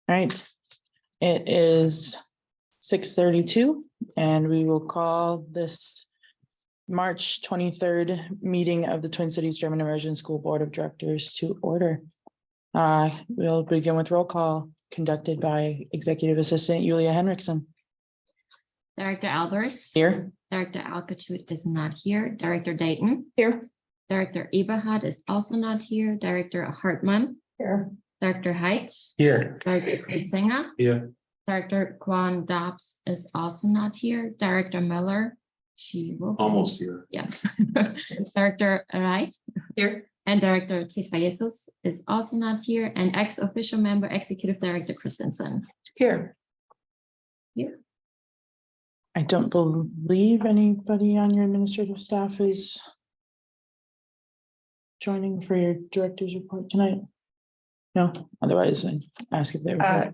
All right, it is 6:32 and we will call this March 23rd meeting of the Twin Cities German Immersion School Board of Directors to order. We'll begin with roll call conducted by Executive Assistant Julia Henriksen. Director Alvarez. Here. Director Alcatute is not here. Director Dayton. Here. Director Eberhard is also not here. Director Hartman. Here. Director Height. Here. Director Singer. Here. Director Quan Dobbs is also not here. Director Miller. She will. Almost here. Yeah. Director Wright. Here. And Director TCGIS is also not here. And ex-official member, Executive Director Christensen. Here. Here. I don't believe anybody on your administrative staff is joining for your director's report tonight. No, otherwise I'd ask if they were.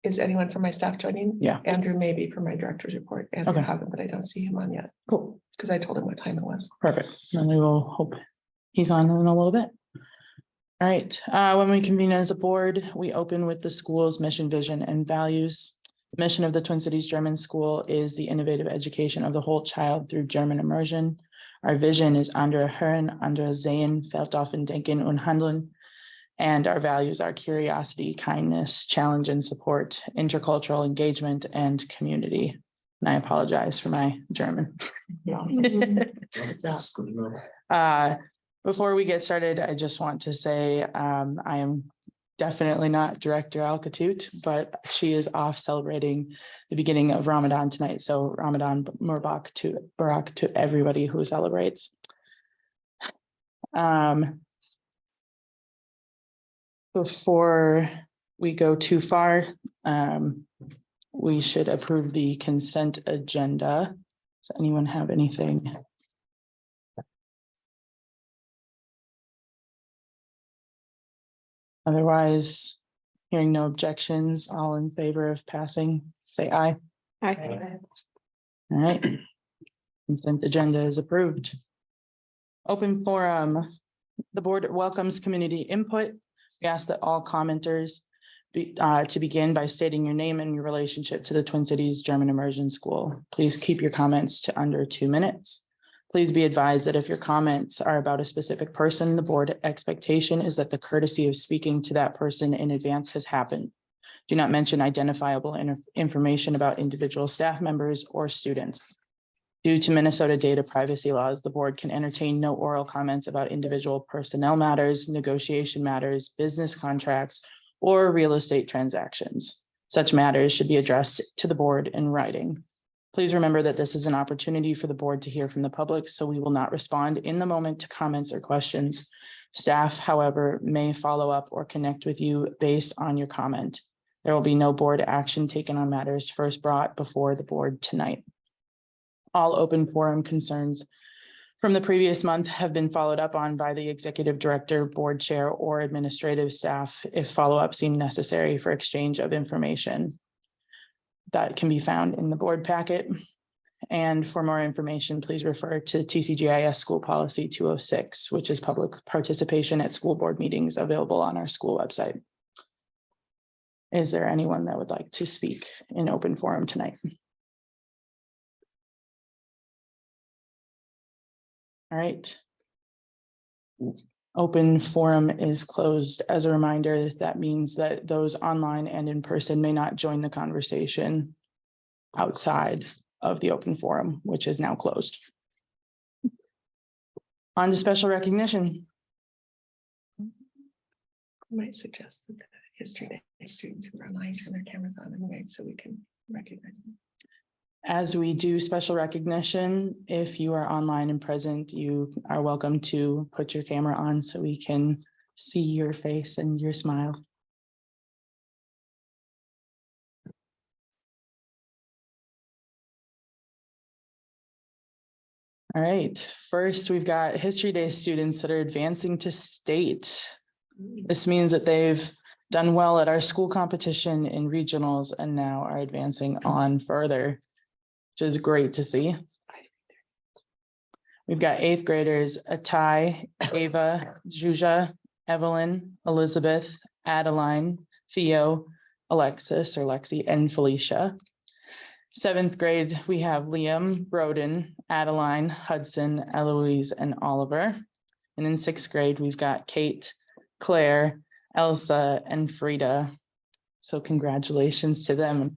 Is anyone from my staff joining? Yeah. Andrew may be for my director's report. Andrew Okay. haven't, but I don't see him on yet Cool, because I told him what time it was. perfect. Then we will hope he's on in a little bit. All right, when we convene as a board, we open with the school's mission, vision, and values. The mission of the Twin Cities German School is the innovative education of the whole child through German immersion. Our vision is andere Hören, andere Sehen, Weltoffen denken und handeln. And our values are curiosity, kindness, challenge and support, intercultural engagement, and community. And I apologize for my German. Before we get started, I just want to say I am definitely not Director Alcatute, but she is off celebrating the beginning of Ramadan tonight. So Ramadan Mubarak to everybody who celebrates. Before we go too far, we should approve the consent agenda. Does anyone have anything? Otherwise, hearing no objections, all in favor of passing, say aye. Aye. All right. Consent agenda is approved. Open forum. The board welcomes community input. We ask that all commenters to begin by stating your name and your relationship to the Twin Cities German Immersion School. Please keep your comments to under 2 minutes. Please be advised that if your comments are about a specific person, the board expectation is that the courtesy of speaking to that person in advance has happened. Do not mention identifiable information about individual staff members or students. Due to Minnesota data privacy laws, the board can entertain no oral comments about individual personnel matters, negotiation matters, business contracts, or real estate transactions. Such matters should be addressed to the board in writing. Please remember that this is an opportunity for the board to hear from the public, so we will not respond in the moment to comments or questions. Staff, however, may follow up or connect with you based on your comment. There will be no board action taken on matters first brought before the board tonight. All open forum concerns from the previous month have been followed up on by the executive director, board chair, or administrative staff if follow-up seemed necessary for exchange of information. That can be found in the board packet. And for more information, please refer to TCGIS School Policy 206, which is public participation at school board meetings available on our school website. Is there anyone that would like to speak in open forum tonight? All right. Open forum is closed. As a reminder, that means that those online and in person may not join the conversation outside of the open forum, which is now closed. On to special recognition. I might suggest that the history day students who are online turn their cameras on and wave so we can recognize them. As we do special recognition, if you are online and present, you are welcome to put your camera on so we can see your face and your smile. All right, first we've got History Day students that are advancing to state. This means that they've done well at our school competition in regionals and now are advancing on further, which is great to see. We've got 8th graders, Atai, Ava, Juja, Evelyn, Elizabeth, Adeline, Theo, Alexis or Lexi, and Felicia. 7th grade, we have Liam, Broden, Adeline, Hudson, Eloise, and Oliver. And in 6th grade, we've got Kate, Claire, Elsa, and Frida. So congratulations to them.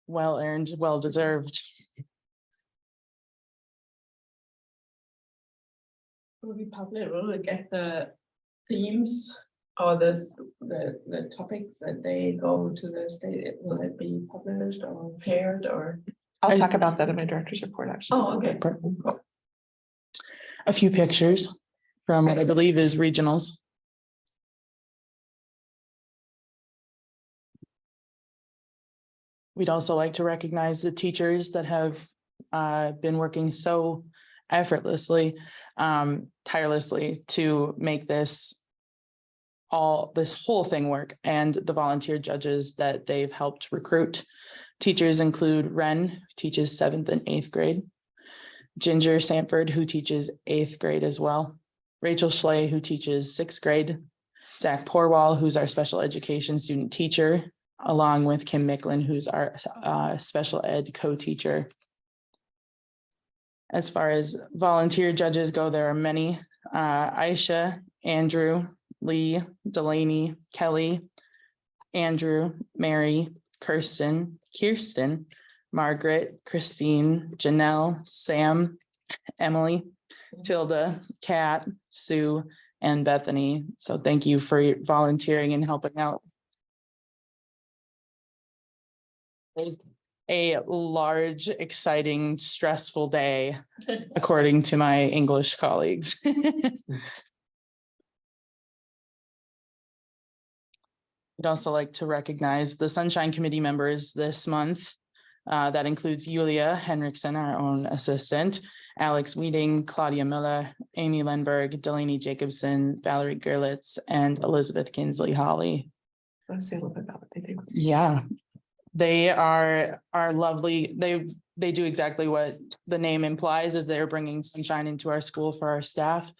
Well earned, well deserved. Will we publish, will we get the themes or the topics that they go to the state? Will it be published or shared or? I'll talk about that in my director's report, actually. Oh, okay. A few pictures from what I believe is regionals. We'd also like to recognize the teachers that have been working so effortlessly, tirelessly to make this whole thing work, and the volunteer judges that they've helped recruit. Teachers include Ren, who teaches 7th and 8th grade, Ginger Sanford, who teaches 8th grade as well, Rachel Schley, who teaches 6th grade, Zach Porwall, who's our special education student teacher, along with Kim Micklin, who's our special ed co-teacher. As far as volunteer judges go, there are many. Aisha, Andrew, Lee, Delaney, Kelly, Andrew, Mary, Kirsten, Margaret, Christine, Janelle, Sam, Emily, Tilda, Kat, Sue, and Bethany. So thank you for volunteering and helping out. There's a large, exciting, stressful day, according to my English colleagues. I'd also like to recognize the Sunshine Committee members this month. That includes Yulia Henriksen, our own assistant, Alex Weeding, Claudia Miller, Amy Lenberg, Delaney Jacobson, Valerie Gerlitz, and Elizabeth Kinsley Holly. Let's say a little bit about what they do. Yeah, they are lovely. They do exactly what the name implies, is they're bringing sunshine into our school for our staff.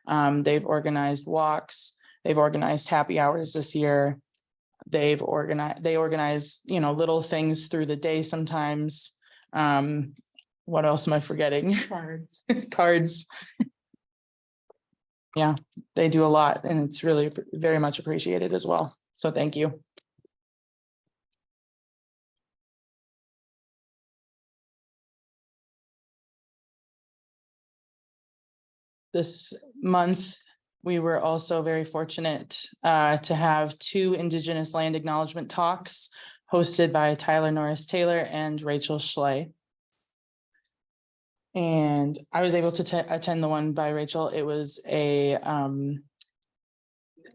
They've organized walks. They've organized happy hours this year. They organize, you know, little things through the day sometimes. What else am I forgetting? Cards. Yeah, they do a lot, and it's really very much appreciated as well. So thank you. This month, we were also very fortunate to have 2 Indigenous land acknowledgement talks hosted by Tyler Norris Taylor and Rachel Schley. And I was able to attend the one by Rachel. It was a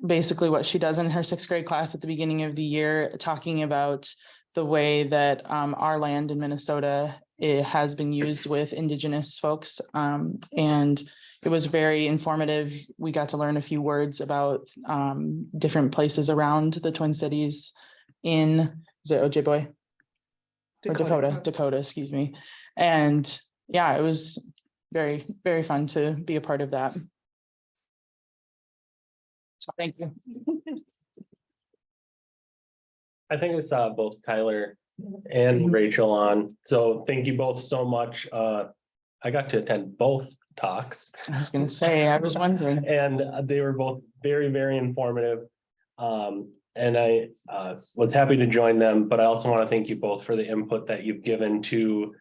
basically what she does in her 6th grade class at the beginning of the year, talking about the way that our land in Minnesota, it has been used with Indigenous folks, and it was very informative. We got to learn a few words about different places around the Twin Cities in, is it Ojibwe? Or Dakota, excuse me. And yeah, it was very, very fun to be a part of that. So thank you. I think we saw both Tyler and Rachel on, so thank you both so much. I got to attend both talks. I was going to say, I was wondering. And they were both very, very informative. And I was happy to join them, but I also want to thank you both for the input that you've given to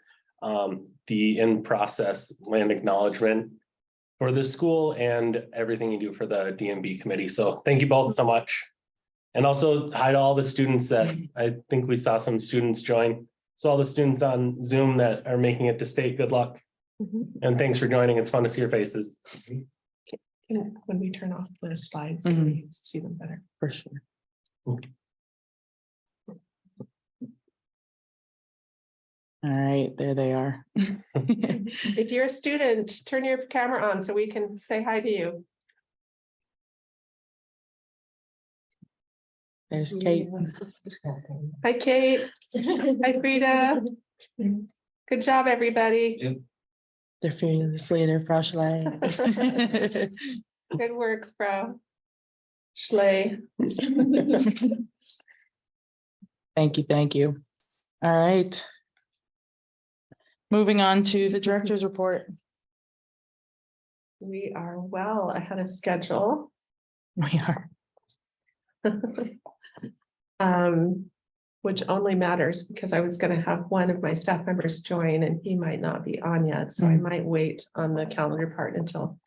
the in-process land acknowledgement for the school and everything you do for the DMB committee. So thank you both so much. And also hi to all the students that I think we saw some students join. So all the students on Zoom that are making it to state, good luck. And thanks for joining. It's fun to see your faces. When we turn off the slides, we can see them better. For sure. All right, there they are. If you're a student, turn your camera on so we can say hi to you. There's Kate. Hi, Kate. Hi, Frida. Good job, everybody. They're fearless leader, flashlight. Good work, Frau Schley. Thank you, thank you. All right. Moving on to the director's report. We are well ahead of schedule. We are. Which only matters because I was gonna have one of my staff members join and he might not be on yet, so I might wait on the calendar part until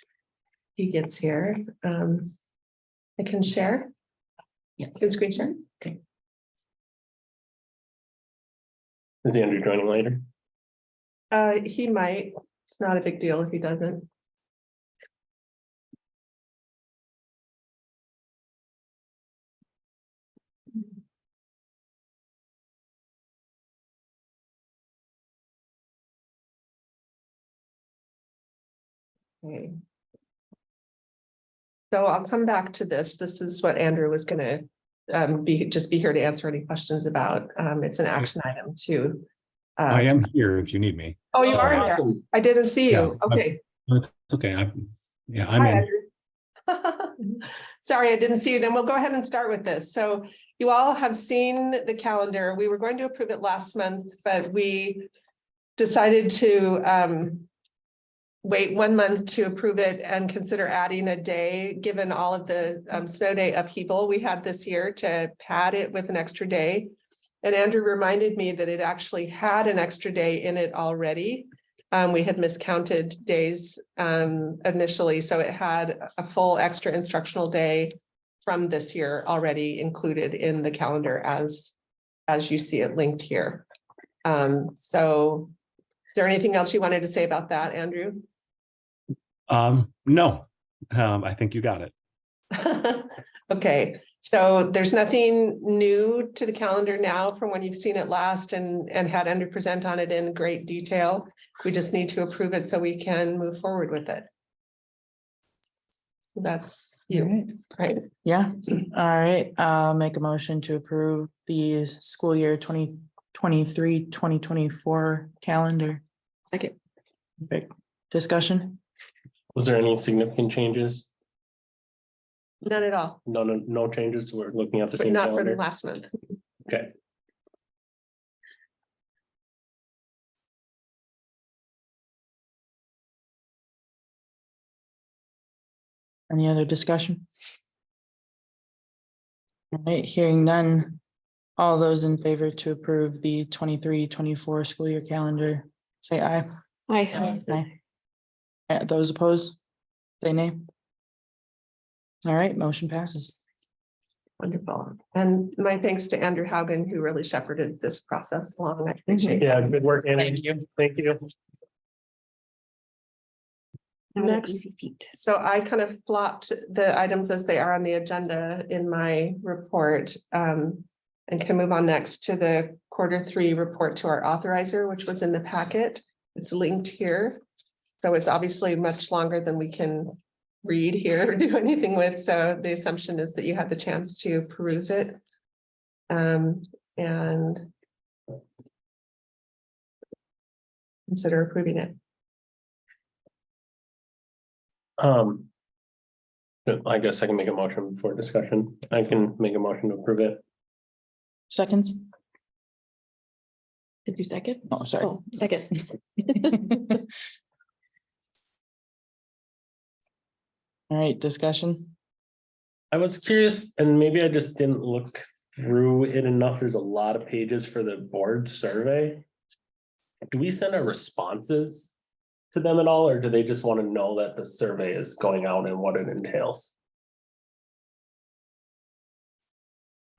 he gets here. I can share, Yes. can screen share. Is Andrew joining later? He might, it's not a big deal if he doesn't. Okay. So I'll come back to this. This is what Andrew was gonna be here to answer any questions about. It's an action item too. I am here if you need me. Oh, you Sorry. are there. I didn't see Yeah, you. Okay. It's okay. I'm Hi, in. Andrew. Sorry, I didn't see you. Then we'll go ahead and start with this. So you all have seen the calendar. We were going to approve it last month, but we decided to wait 1 month to approve it and consider adding a day, given all of the snow day upheaval we had this year, to pad it with an extra day. And Andrew reminded me that it actually had an extra day in it already. We had miscounted days initially, so it had a full extra instructional day from this year already included in the calendar as you see it linked here. So is there anything else you wanted to say about that, Andrew? No, I think you got it. Okay, so there's nothing new to the calendar now from when you've seen it last and had Andrew present on it in great detail. We just need to approve it so we can move forward with it. That's you, right? Yeah, all right, make a motion to approve the school year 2023-2024 calendar. Second. Perfect. Discussion? Was there any significant changes? None at all, No changes to we're looking at the but same not from calendar? last month. Okay. Any other discussion? All right, hearing none. All those in favor to approve the 23-24 school year calendar, say aye. Hi. Aye. Those opposed? Say nay. All right, motion passes. Wonderful. And my thanks to Andrew Haugen, who really shepherded this process along. I appreciate it. Yeah, good work, Andy. Thank you. Next, so I kind of flopped the items as they are on the agenda in my report. And can move on next to the Q3 report to our authorizer, which was in the packet. It's linked here. So it's obviously much longer than we can read here or do anything with. So the assumption is that you had the chance to peruse it. And consider approving it. I guess I can make a motion for discussion. I can make a motion to approve it. Seconds? Did you second? Oh, sorry. Oh, second. All right, discussion? I was curious, and maybe I just didn't look through it enough. There's a lot of pages for the board survey. Do we send our responses to them at all, or do they just want to know that the survey is going out and what it entails?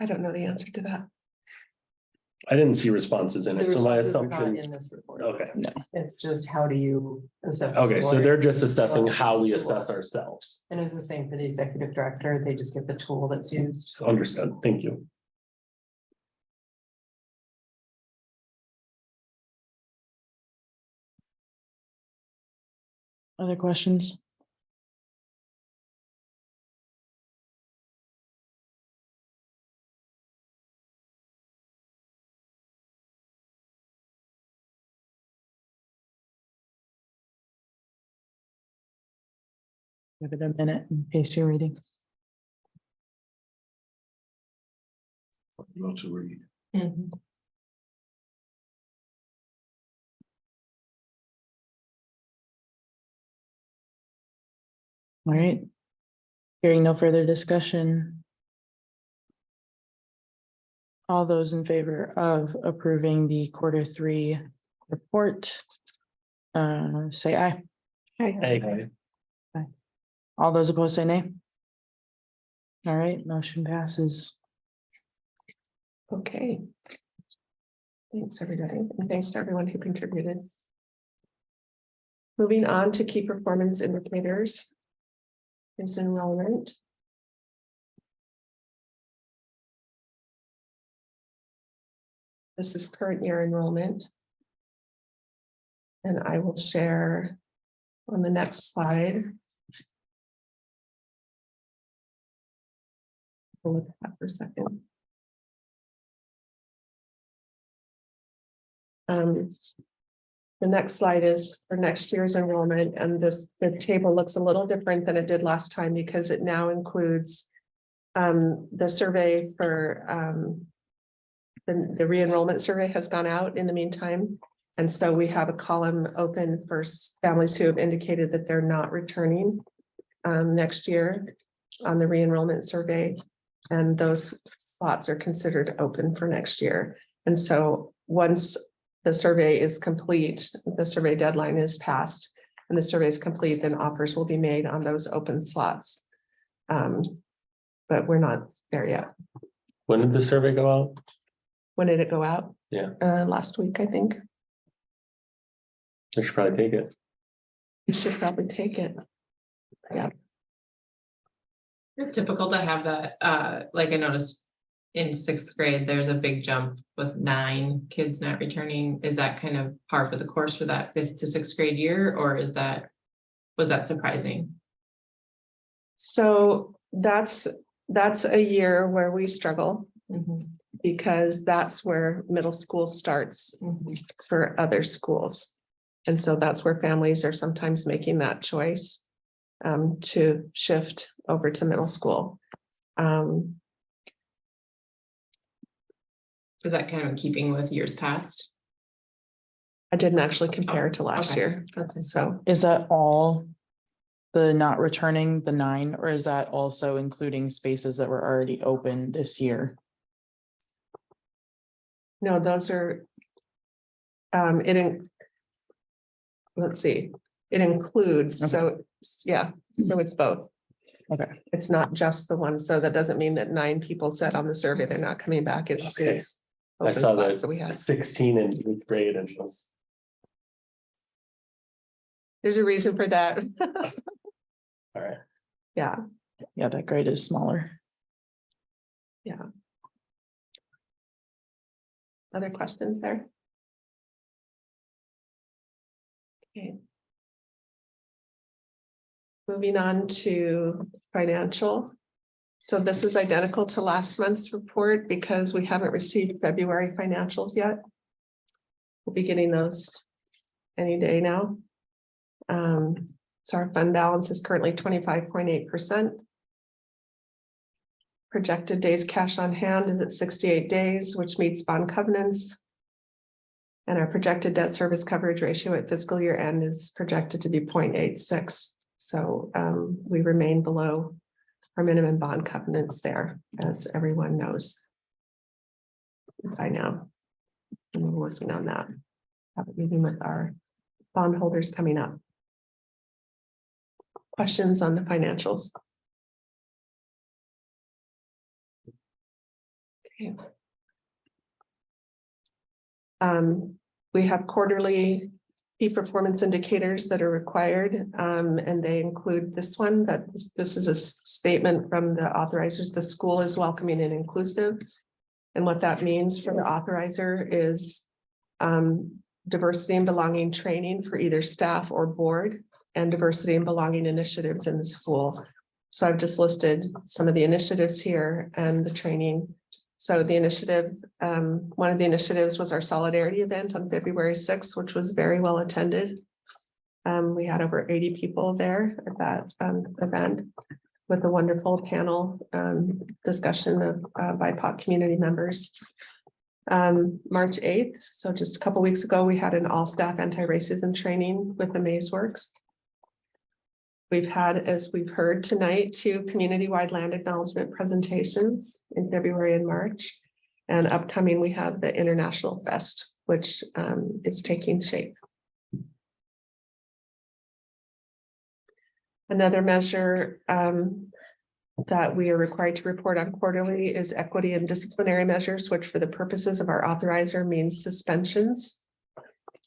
I don't know the answer to that. I didn't see responses in The it, so my responses are not assumption. in this report. Okay, It's just how do you assess? okay, so they're just assessing Well, how we sure. assess ourselves. And it's the same for the executive director. They just get the tool that's used. Understood, thank you. Other questions? Give it a minute in case you're reading. Not to read. Mhm. All right. Hearing no further discussion. All those in favor of approving the Q3 report, say aye. Hey, All those opposed say nay. All right, motion passes. Okay. Thanks, everybody, and thanks to everyone who contributed. Moving on to key performance indicators. Here's enrollment. This is current year enrollment. And I will share on the next slide. We'll look at that for a second. The next slide is for next year's enrollment, and the table looks a little different than it did last time because it now includes the survey for the re-enrollment survey has gone out in the meantime. And so we have a column open for families who have indicated that they're not returning next year on the re-enrollment survey. And those slots are considered open for next year. And so once the survey is complete, the survey deadline is passed, and the survey is complete, then offers will be made on those open slots. But we're not there yet. when did the survey go out? When did it go out? Yeah. Last week, I think. I should probably take it. You should probably take it. It's typical to have that, like I noticed in 6th grade, there's a big jump with 9 kids not returning. Is that kind of par for the course for that 5th to 6th grade year, or was that surprising? So that's a year where we struggle Mhm, because that's where middle school starts mhm. for other schools. And so that's where families are sometimes making that choice to shift over to middle school. Is that kind of in keeping with years past? I didn't actually compare to last Okay. year, That's so Is that all the not returning the 9, or is that also including spaces that were already open this year? no, those are let's see, it includes, Okay. so yeah, so it's both. Okay. It's not just the one, so that doesn't mean that 9 people said on the survey they're not coming back. It includes I open saw spots that we that had. 16 in 8th grade and was, There's a reason for that. all right. Yeah, Yeah, that grade is smaller. other questions there? Okay. Moving on to financial. So this is identical to last month's report because we haven't received February financials yet. We'll be getting those any day now. So our fund balance is currently 25.8%. Projected days cash on hand is at 68 days, which meets bond covenants. And our projected debt service coverage ratio at fiscal year end is projected to be 0.86. So we remain below our minimum bond covenants there, as everyone knows by now. And we're working on that. Have a meeting with our bondholders coming up. Questions on the financials? Okay. We have quarterly key performance indicators that are required, and they include this one, that this is a statement from the authorizers. The school is welcoming and inclusive. And what that means for the authorizer is diversity and belonging training for either staff or board, and diversity and belonging initiatives in the school. So I've just listed some of the initiatives here and the training. So the initiative, one of the initiatives was our solidarity event on February 6th, which was very well attended. We had over 80 people there at that event with a wonderful panel discussion of BIPOC community members. March 8th, so just a couple weeks ago, we had an all-staff anti-racism training with the Maze Works. We've had, as we've heard tonight, 2 community-wide land acknowledgement presentations in February and March. And upcoming, we have the International Fest, which is taking shape. Another measure that we are required to report on quarterly is equity and disciplinary measures, which for the purposes of our authorizer means suspensions.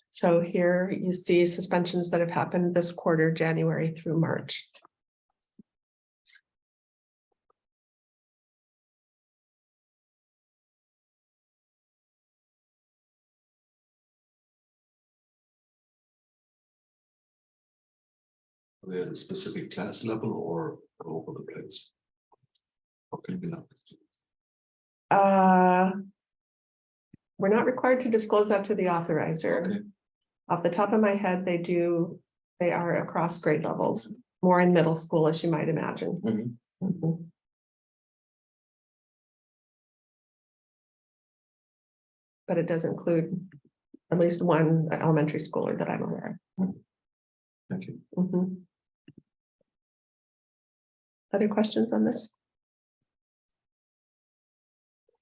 So here you see suspensions that have happened this quarter, January through March. Are they at a specific class level or all over the place? Okay, We're not required to disclose that to the authorizer. Okay. Off the top of my head, they are across grade levels, more in middle school, as you might imagine. Mhm. But it does include at least one elementary schooler that I'm aware of. Thank you. Mhm. Other questions on this?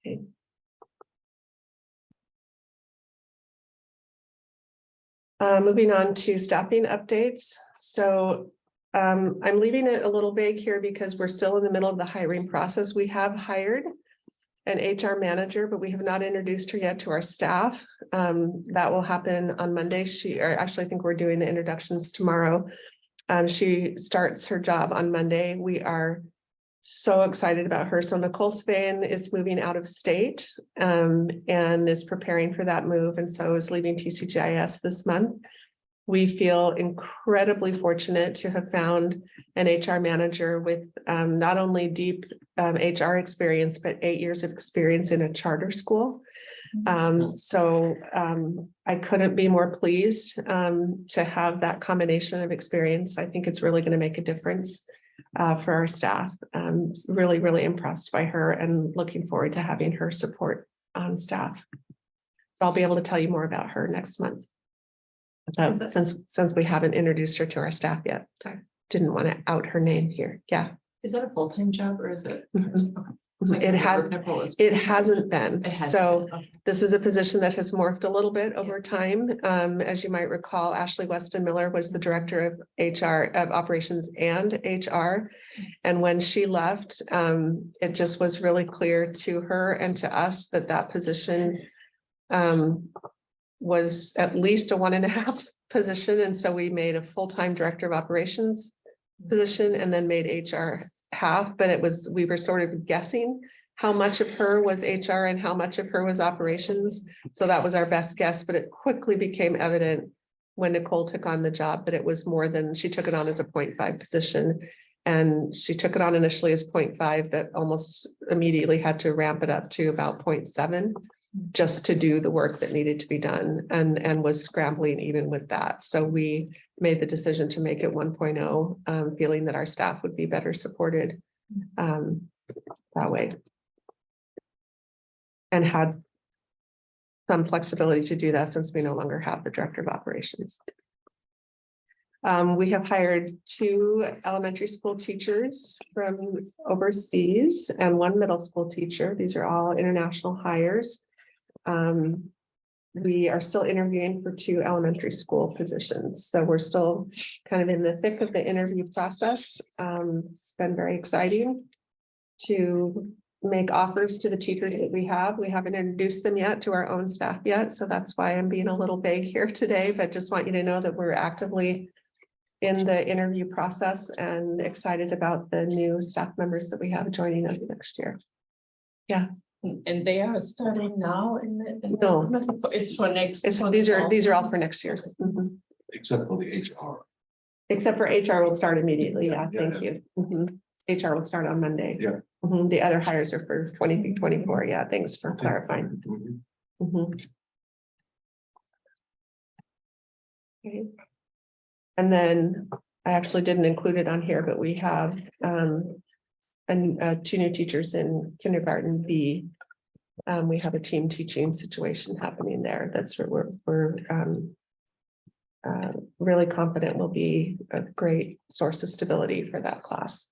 Okay. Moving on to staffing updates. So I'm leaving it a little vague here because we're still in the middle of the hiring process. We have hired an HR manager, but we have not introduced her yet to our staff. That will happen on Monday. I think we're doing the introductions tomorrow. She starts her job on Monday. We are so excited about her. So Nicole Spain is moving out of state and is preparing for that move, and so is leaving TCGIS this month. We feel incredibly fortunate to have found an HR manager with not only deep HR experience, but 8 years of experience in a charter school. I couldn't be more pleased to have that combination of experience. I think it's really going to make a difference for our staff. Really, really impressed by her and looking forward to having her support on staff. So I'll be able to tell you more about her next month. Since we haven't introduced her to our staff yet. Sorry. Didn't want to out her name here. Yeah. Is that a full-time job or is it? Mhm. Okay. It's like It the has- work Nicole is- It hasn't been. It hasn't So been, okay. this is a position that has morphed a little bit over time. As you might recall, Ashley Weston Miller was the director of HR, of operations and HR. And when she left, it just was really clear to her and to us that that position was at least a 1.5 position. And so we made a full-time director of operations position and then made HR half, but we were sort of guessing how much of her was HR and how much of her was operations. So that was our best guess, but it quickly became evident when Nicole took on the job that it was more than, she took it on as a 0.5 position. And she took it on initially as 0.5, that almost immediately had to ramp it up to about 0.7 just to do the work that needed to be done, and was scrambling even with that. So we made the decision to make it 1.0, feeling that our staff would be better supported that way. And had some flexibility to do that since we no longer have the director of operations. We have hired 2 elementary school teachers from overseas and 1 middle school teacher. These are all international hires. We are still interviewing for 2 elementary school positions. So we're still kind of in the thick of the interview process. It's been very exciting to make offers to the teachers that we have. We haven't introduced them yet to our own staff yet. So that's why I'm being a little vague here today, but just want you to know that we're actively in the interview process and excited about the new staff members that we have joining us next year. Yeah. And they are starting now No. It's for next. These are all for next year. Mhm. Except for the HR. Except for HR will start immediately. Yeah, Yeah, thank you. Mhm. HR will start on Monday. Yeah. Mhm. The other hires are for 23-24. Yeah, thanks for clarifying. Mhm. Mhm. Okay. And then I actually didn't include it on here, but we have two new teachers in kindergarten B. We have a team teaching situation happening there. That's where we're really confident will be a great source of stability for that class.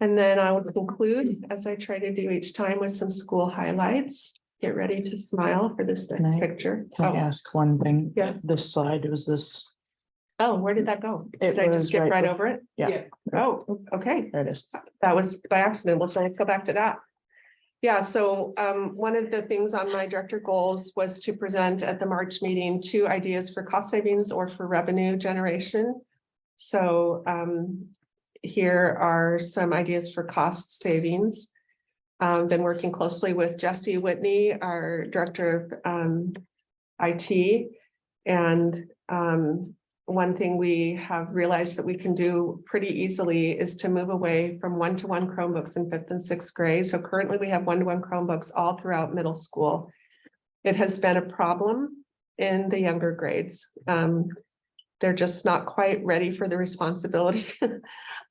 And then I will conclude, as I try to do each time, with some school highlights. Get ready to smile for this Can I- next picture. Can I ask one thing? Yeah. This slide was this, Oh, where did that go? It Did I was just skip right right bef- over it? yeah. Oh, okay. there it is. That was by accident. Well, so let's go back to that. Yeah, so one of the things on my director goals was to present at the March meeting 2 ideas for cost savings or for revenue generation. So here are some ideas for cost savings. Been working closely with Jessie Whitney, our director of IT. And one thing we have realized that we can do pretty easily is to move away from one-to-one Chromebooks in 5th and 6th grade. So currently we have one-to-one Chromebooks all throughout middle school. It has been a problem in the younger grades. They're just not quite ready for the responsibility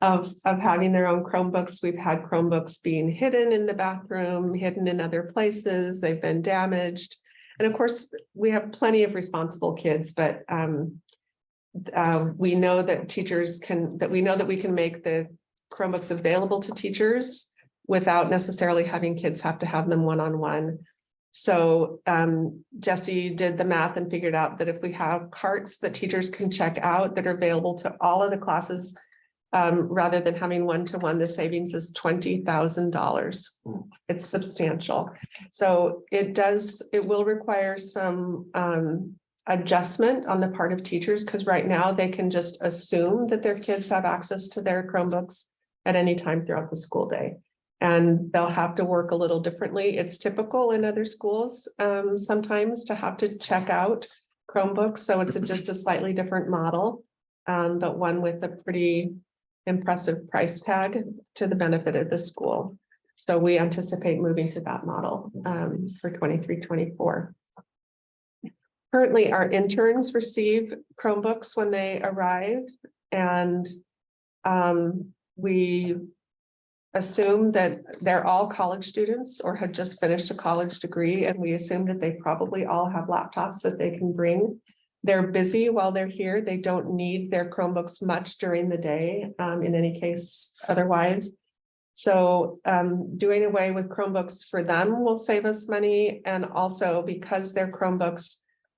of having their own Chromebooks. We've had Chromebooks being hidden in the bathroom, hidden in other places. They've been damaged. And of course, we have plenty of responsible kids, but we know that we can make the Chromebooks available to teachers without necessarily having kids have to have them one-on-one. So Jessie did the math and figured out that if we have carts that teachers can check out that are available to all of the classes, rather than having one-to-one, the savings is $20,000. It's substantial. So it will require some adjustment on the part of teachers, because right now they can just assume that their kids have access to their Chromebooks at any time throughout the school day. And they'll have to work a little differently. It's typical in other schools sometimes to have to check out Chromebooks. So it's just a slightly different model, but one with a pretty impressive price tag to the benefit of the school. So we anticipate moving to that model for 23-24. Currently, our interns receive Chromebooks when they arrive, and we assume that they're all college students or had just finished a college degree, and we assume that they probably all have laptops that they can bring. They're busy while they're here. They don't need their Chromebooks much during the day, in any case otherwise. So doing away with Chromebooks for them will save us money, and also because their Chromebooks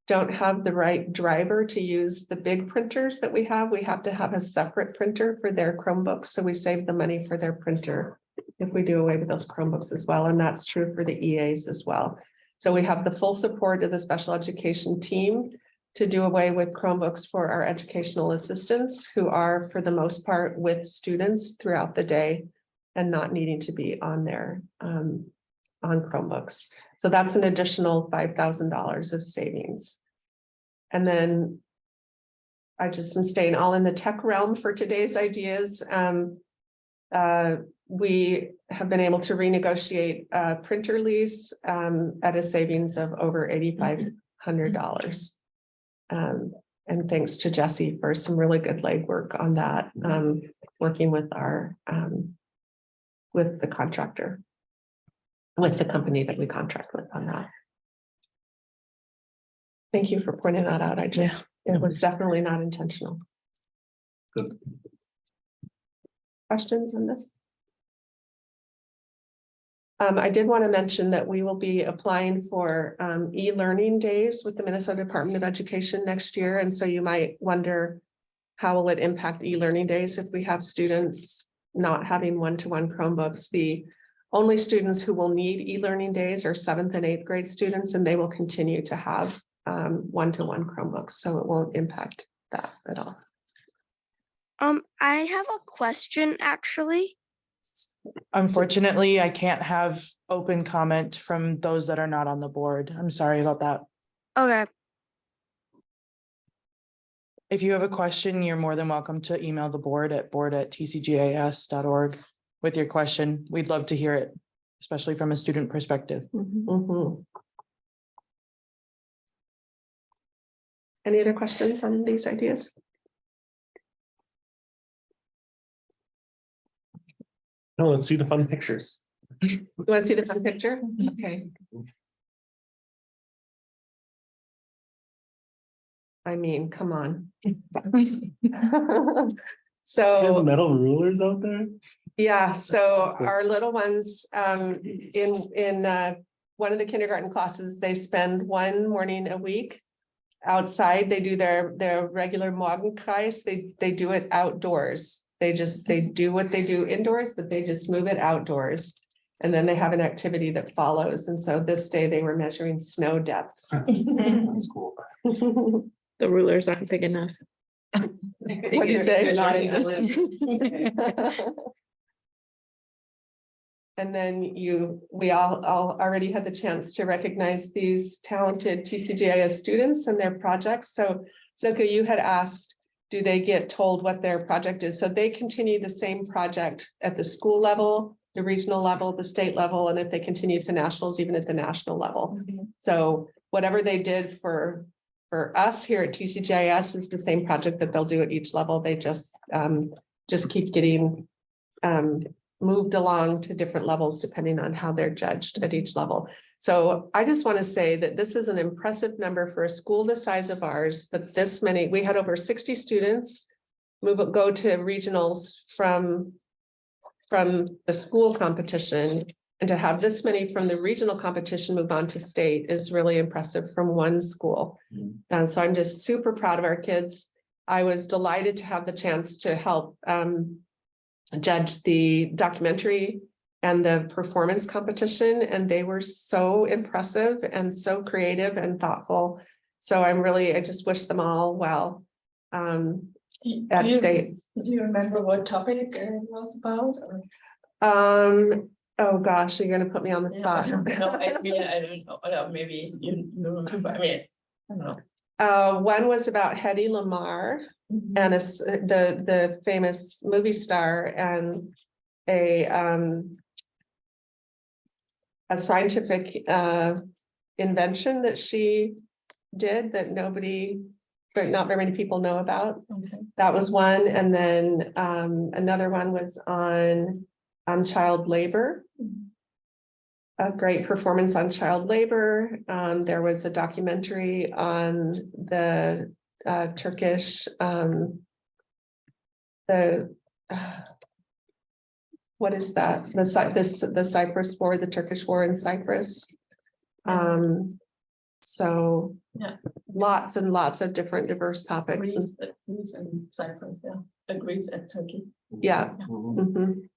don't have the right driver to use the big printers that we have to have a separate printer for their Chromebooks. So we save the money for their printer if we do away with those Chromebooks as well. And that's true for the EAs as well. So we have the full support of the special education team to do away with Chromebooks for our educational assistants, who are for the most part with students throughout the day and not needing to be on there on Chromebooks. So that's an additional $5,000 of savings. And then I just am staying all in the tech realm for today's ideas. We have been able to renegotiate a printer lease at a savings of over $8,500. And thanks to Jessie for some really good legwork on that, working with with the contractor, with the company that we contract with on that. Thank you for pointing that out. It was definitely not intentional. Good. Questions on this? I did want to mention that we will be applying for e-learning days with the Minnesota Department of Education next year. And so you might wonder, how will it impact e-learning days if we have students not having one-to-one Chromebooks? The only students who will need e-learning days are 7th and 8th grade students, and they will continue to have one-to-one Chromebooks. So it won't impact that at all. I have a question actually. Unfortunately, I can't have open comment from those that are not on the board. I'm sorry about that. Okay. If you have a question, you're more than welcome to email the board@tcgis.org with your question. We'd love to hear it, especially from a student perspective. Mm-hmm. Any other questions on these ideas? No, let's see the fun pictures. You want to see the fun picture? Okay. I mean, come on. You have So, metal rulers out there? yeah, so our little ones, in one of the kindergarten classes, they spend one morning a week outside. They do their regular Morgenkreis. They do it outdoors. They do what they do indoors, but they just move it outdoors. And then they have an activity that follows. And so this day they were measuring snow depth. That's cool. The rulers aren't big enough. What'd you say? And then we all already had the chance to recognize these talented TCGIS students and their projects. So Zoka, you had asked, do they get told what their project is? So they continue the same project at the school level, the regional level, the state level, and if they continue to nationals, even at the national level. So whatever they did for us here at TCGIS is the same project that they'll do at each level. They just keep getting moved along to different levels depending on how they're judged at each level. So I just want to say that this is an impressive number for a school the size of ours, that this many, we had over 60 students go to regionals from the school competition, and to have this many from the regional competition move on to state is really impressive from one school. And so I'm just super proud of our kids. I was delighted to have the chance to help judge the documentary and the performance competition, and they were so impressive and so creative and thoughtful. So I just wish them all well at state. Do you remember what topic it was about? Oh gosh, you're gonna put me on the spot. No, I mean, I don't know, maybe you remember, I mean, I don't know. One was about Hedy Lamarr and the famous movie star, and a scientific invention that she did that not very many people know about. Okay. That was one. And then another one was on child labor. A great performance on child labor. There was a documentary on the Turkish, what is that? The Cyprus War, the Turkish War in Cyprus. So yeah, lots and lots of different diverse topics. Greece and Cyprus, yeah, Greece and Turkey. Yeah. Mhm.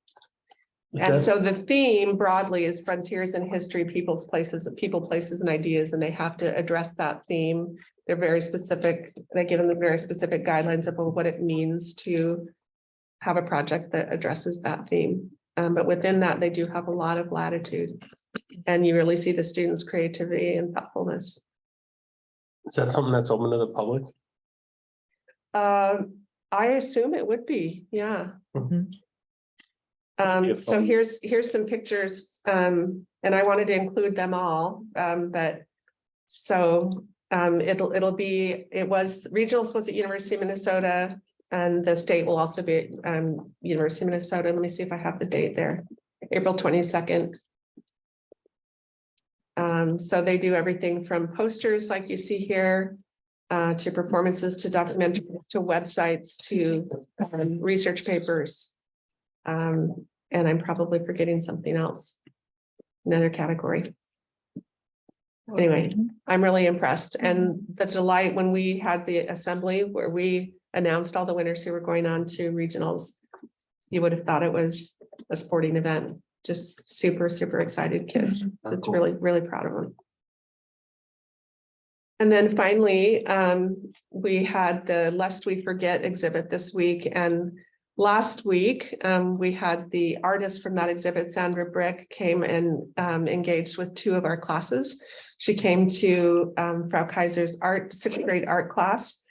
And so the theme broadly is frontiers in history, people, places, and ideas, and they have to address that theme. They're very specific. They give them the very specific guidelines of what it means to have a project that addresses that theme. But within that, they do have a lot of latitude, and you really see the students' creativity and thoughtfulness. Is that something that's open to the public? I assume it would be, yeah. Be a So fun- here's some pictures, and I wanted to include them all, but so regionals was at University of Minnesota, and the state will also be at University of Minnesota. Let me see if I have the date there, April 22nd. So they do everything from posters like you see here, to performances, to documentaries, to websites, to research papers. And I'm probably forgetting something else, another category. Anyway, I'm really impressed, and the delight when we had the assembly where we announced all the winners who were going on to regionals, you would have thought it was a sporting event. Just super, super excited kids. It's really, really proud of them. And then finally, we had the Lest We Forget exhibit this week, and last week, we had the artist from that exhibit, Sandra Brick, came and engaged with two of our classes. She came to Frau Kaiser's sixth grade art class,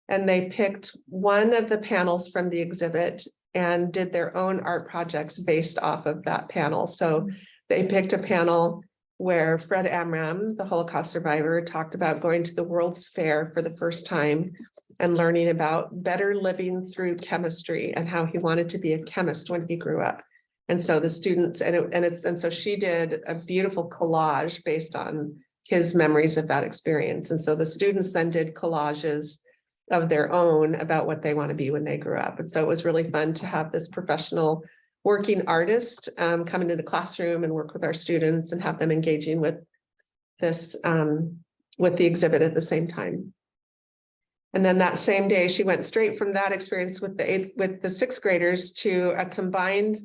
and they picked one of the panels from the exhibit and did their own art projects based off of that panel. So they picked a panel where Fred Amram, the Holocaust survivor, talked about going to the World's Fair for the first time and learning about better living through chemistry and how he wanted to be a chemist when he grew up. And so the students, and so she did a beautiful collage based on his memories of that experience. And so the students then did collages of their own about what they want to be when they grew up. And so it was really fun to have this professional working artist come into the classroom and work with our students and have them engaging with this, with the exhibit at the same time. And then that same day, she went straight from that experience with the sixth graders to a combined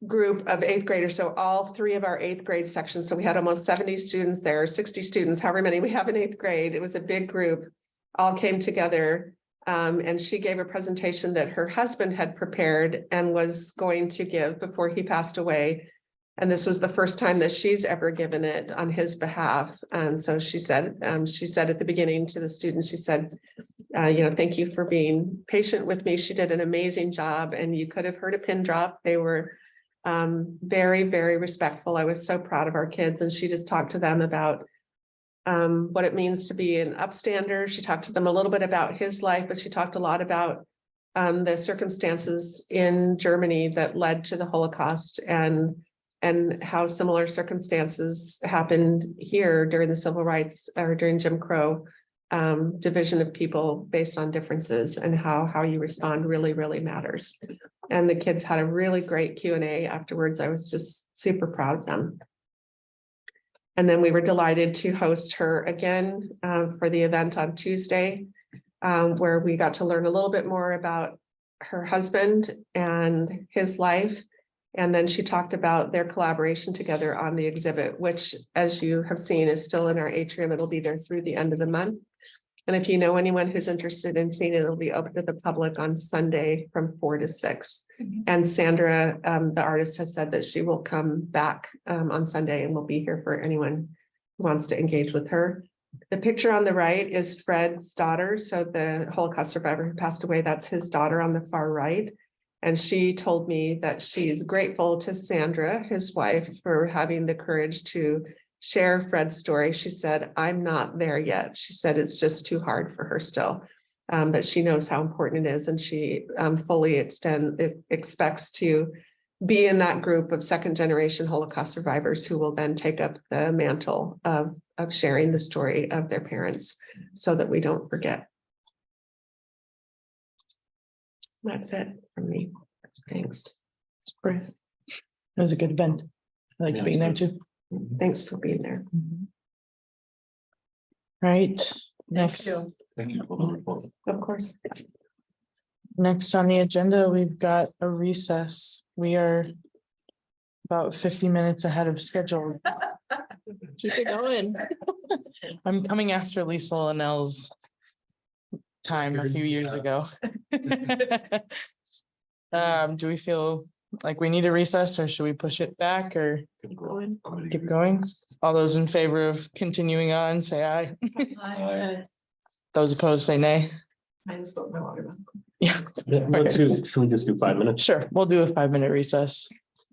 group of eighth graders. So all three of our eighth grade sections. So we had almost 70 students there, 60 students, however many we have in eighth grade. It was a big group, all came together. And she gave a presentation that her husband had prepared and was going to give before he passed away. And this was the first time that she's ever given it on his behalf. And so she said at the beginning to the students, she said, thank you for being patient with me. She did an amazing job and you could have heard a pin drop. They were very, very respectful. I was so proud of our kids. And she just talked to them about what it means to be an upstander. She talked to them a little bit about his life, but she talked a lot about the circumstances in Germany that led to the Holocaust and how similar circumstances happened here during the civil rights or during Jim Crow division of people based on differences, and how you respond really, really matters. And the kids had a really great Q&A afterwards. I was just super proud of them. And then we were delighted to host her again for the event on Tuesday, where we got to learn a little bit more about her husband and his life. And then she talked about their collaboration together on the exhibit, which, as you have seen, is still in our atrium. It'll be there through the end of the month. And if you know anyone who's interested in seeing it, it'll be open to the public on Sunday from 4 to 6. And Sandra, the artist, has said that she will come back on Sunday and will be here for anyone who wants to engage with her. The picture on the right is Fred's daughter. So the Holocaust survivor who passed away, that's his daughter on the far right. And she told me that she's grateful to Sandra, his wife, for having the courage to share Fred's story. She said, I'm not there yet. She said it's just too hard for her still, but she knows how important it is. And she fully expects to be in that group of second generation Holocaust survivors who will then take up the mantle of sharing the story of their parents so that we don't forget. That's it from me. Thanks. Great. It was a good event. I like Yeah, being there it's too. Thanks for being there. Right, next. Thank you for the report. Of course. Next on the agenda, we've got a recess. We are about 50 minutes ahead of schedule. Keep it going. I'm coming after Lisa Linnell's time a few years ago. Do we feel like we need a recess, or should we push it back, or Keep going. keep going? All those in favor of continuing on, say aye. Aye. Those opposed, say nay. I just got my water. Yeah, Should we just do 5 minutes? sure. We'll do a 5-minute recess.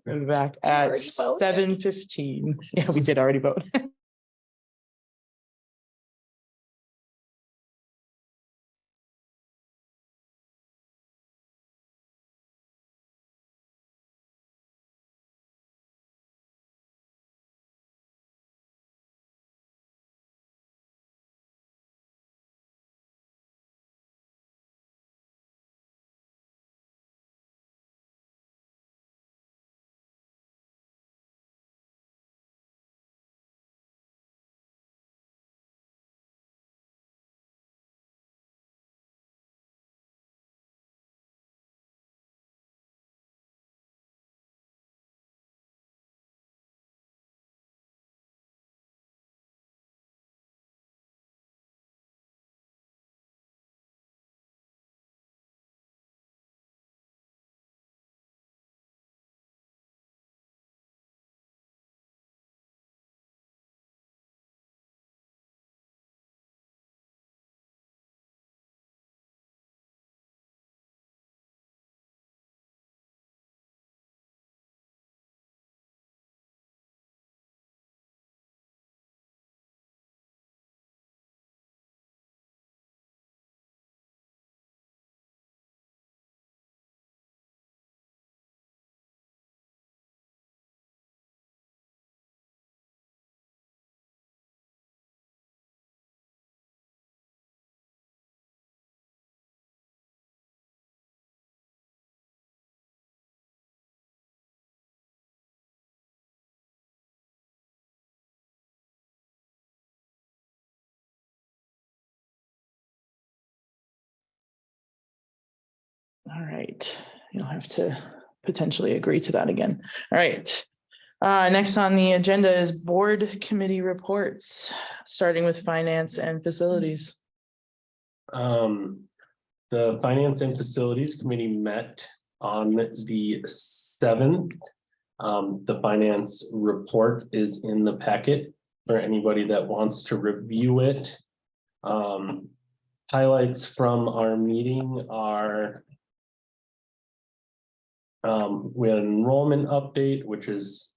We'll be back at Already voted. 7:15. Yeah, we did already vote. All right, you'll have to potentially agree to that again. All right. Next on the agenda is board committee reports, starting with finance and facilities. The Finance and Facilities Committee met on the 7th. The finance report is in the packet for anybody that wants to review it. Highlights from our meeting are we had an enrollment update, which has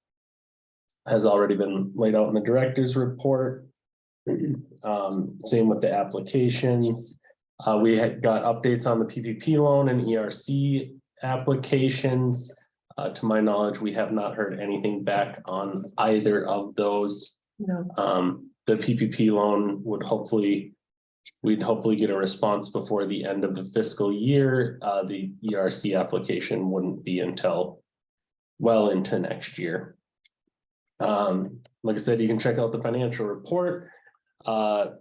already been laid out in the director's report. Same with the applications. We had got updates on the PPP loan and ERC applications. To my knowledge, we have not heard anything back on either of those. No. The PPP loan we'd hopefully get a response before the end of the fiscal year. The ERC application wouldn't be until well into next year. Like I said, you can check out the financial report. Our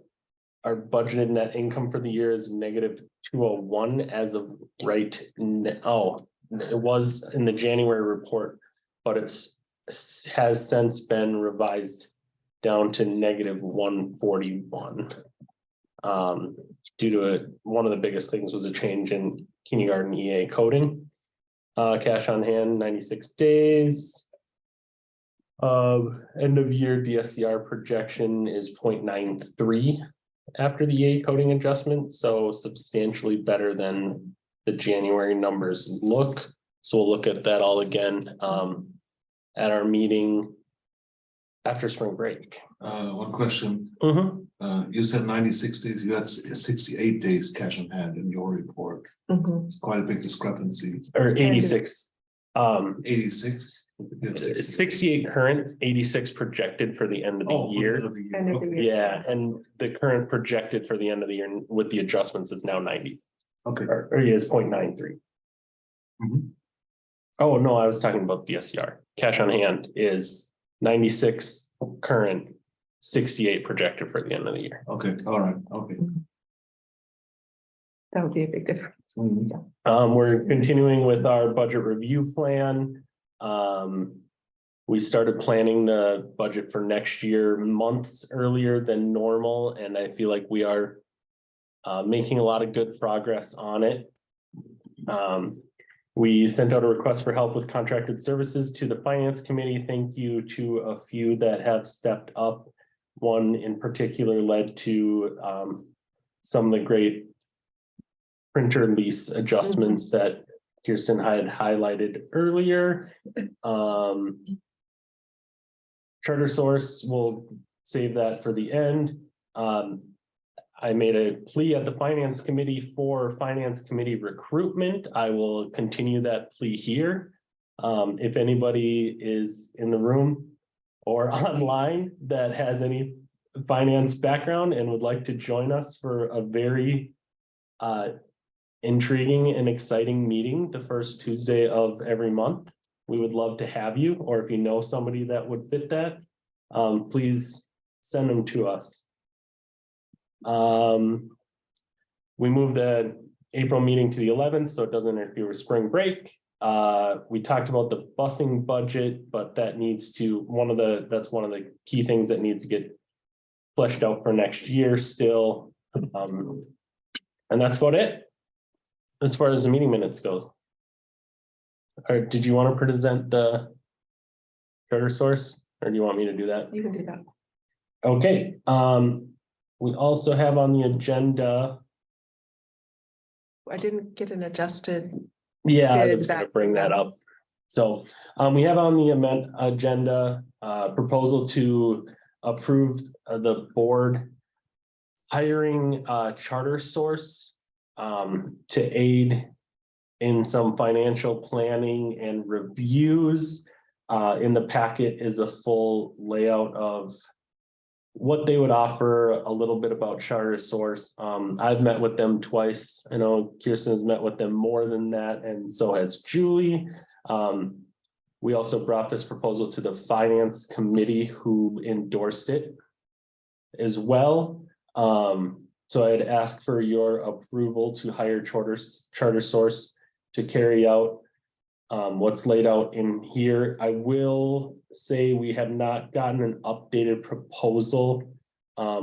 budgeted net income for the year is -201 as of right now. It was in the January report, but has since been revised down to -141. Due to one of the biggest things was a change in kindergarten EA coding. Cash on hand, 96 days. End of year DSCR projection is 0.93 after the EA coding adjustment, so substantially better than the January numbers look. So we'll look at that all again at our meeting after spring break. One question. Mhm. You said 96 days, you had 68 days cash on hand in your report. Mhm. It's quite a big discrepancy. Or 86. 86? It's 68 current, 86 projected for the end of the Oh, for the year. end of the year. End of the Okay. year. Yeah, and the current projected for the end of the year with the adjustments is now 90, Okay. or is 0.93. Mhm. Oh, no, I was talking about DSCR. Cash on hand is 96 current, 68 projected for the end of the year. Okay, all right, okay. That would be a big difference. We're continuing with our budget review plan. We started planning the budget for next year months earlier than normal, and I feel like we are making a lot of good progress on it. We sent out a request for help with contracted services to the finance committee. Thank you to a few that have stepped up. One in particular led to some of the great printer lease adjustments that Kirsten had highlighted earlier. Charter Source, we'll save that for the end. I made a plea at the finance committee for finance committee recruitment. I will continue that plea here. If anybody is in the room or online that has any finance background and would like to join us for a very intriguing and exciting meeting the first Tuesday of every month, we would love to have you. Or if you know somebody that would fit that, please send them to us. We moved the April meeting to the 11th, so it doesn't interfere with spring break. We talked about the busing budget, but that needs to, that's one of the key things that needs to get fleshed out for next year still. And that's about it as far as the meeting minutes goes. Or did you want to present the Charter Source, or do you want me to do that? You can do that. Okay, we also have on the agenda. I didn't get an adjusted. Yeah, I Good, was gonna back- bring that up. So, we have on the agenda, proposal to approve the board hiring Charter Source to aid in some financial planning and reviews. In the packet is a full layout of what they would offer, a little bit about Charter Source. I've met with them twice. I know Kirsten has met with them more than that, and so has Julie. We also brought this proposal to the finance committee, who endorsed it as well. So I'd ask for your approval to hire Charter Source to carry out what's laid out in here. I will say we have not gotten an updated proposal.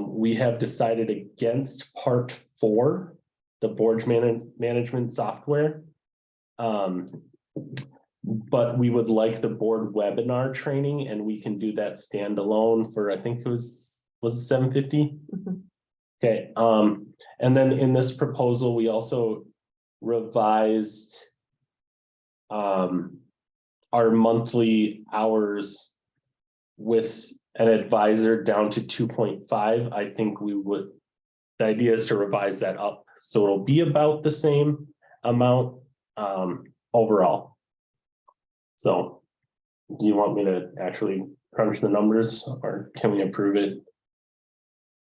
We have decided against part 4, the board management software. But we would like the board webinar training, and we can do that standalone for, I think it was it $750? Mhm. Okay, and then in this proposal, we also revised our monthly hours with an advisor down to 2.5. I think the idea is to revise that up, so it'll be about the same amount overall. So do you want me to actually crunch the numbers, or can we approve it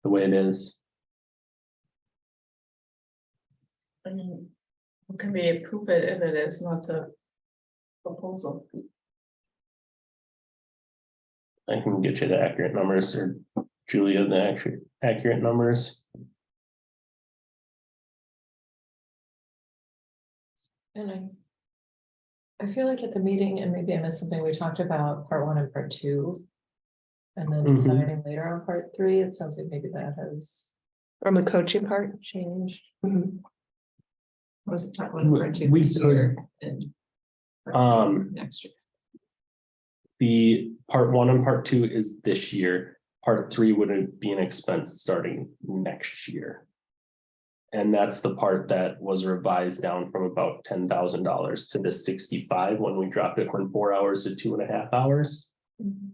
the way it is? I mean, how can we approve it if it is not a proposal? I can get you the accurate numbers, or Julia, the accurate numbers. And I feel like at the meeting, and maybe I missed something, we talked about part 1 and part 2. And then Mhm. deciding later on part 3, it sounds like maybe that has From the coaching part. changed. Mhm. Was it part 1, part 2 We this year and part 3 next year? The part 1 and part 2 is this year. Part 3 would be an expense starting next year. And that's the part that was revised down from about $10,000 to the 65 when we dropped it from 4 hours to 2.5 hours.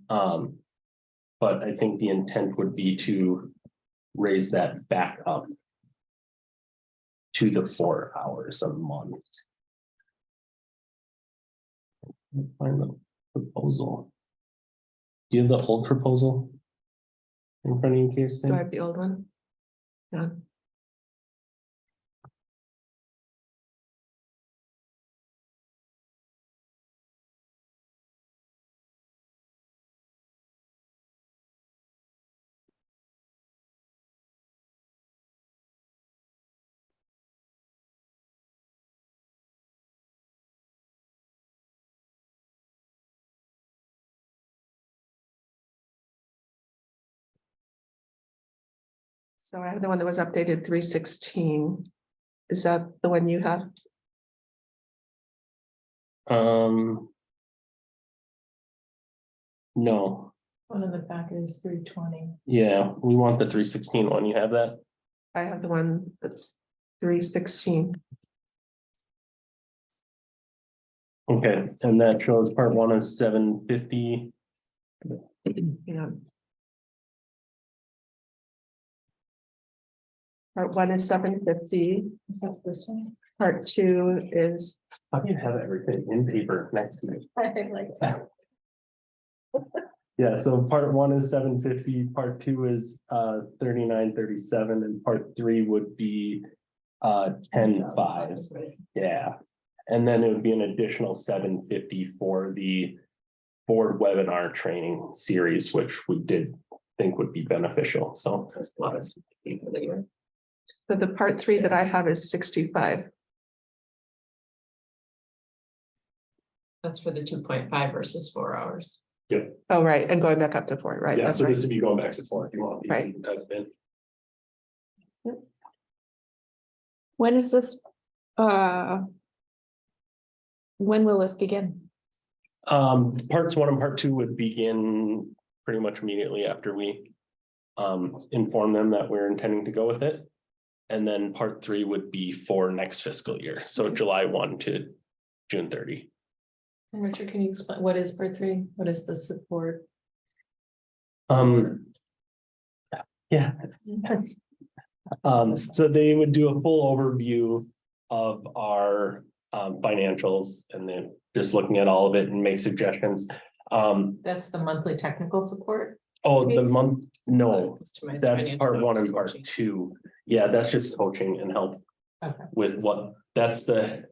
But I think the intent would be to raise that back up to the 4 hours a month. Find the proposal. Do you have the old proposal in front of you, Kirsten? Do I have the old one? Yeah. So I have the one that was updated 3/16. Is that the one you have? No, One in the back is 320. yeah, we want the 316 one. You have that? I have the one that's 3/16. Okay, and that shows part 1 is 750. Yeah. Part 1 is 750. Is that this one? Part 2 is, How do you have everything in paper next to me? I like that. Yeah, so part 1 is 750, part 2 is 3937, and part 3 would be 10.5. Yeah. And then it would be an additional 750 for the board webinar training series, which we did think would be beneficial. So there's a lot of people there. so the part 3 that I have is 65. That's for the 2.5 versus 4 hours. Yep. Oh, right, and going back up to 4, right? Yeah, That's so right. this would be going back to 4 if you want these. Right. You can type it in. When is this? When will this begin? Parts 1 and part 2 would begin pretty much immediately after we inform them that we're intending to go with it. And then part 3 would be for next fiscal year, so July 1 to June 30. And Richard, can you explain, what is part 3? What is the support? Yeah. So they would do a full overview of our financials, and then just looking at all of it and make suggestions. That's the monthly technical support? Oh, the month, no, Customized that's financial part 1 and part coaching. 2. Yeah, that's just coaching and help Okay. with that's the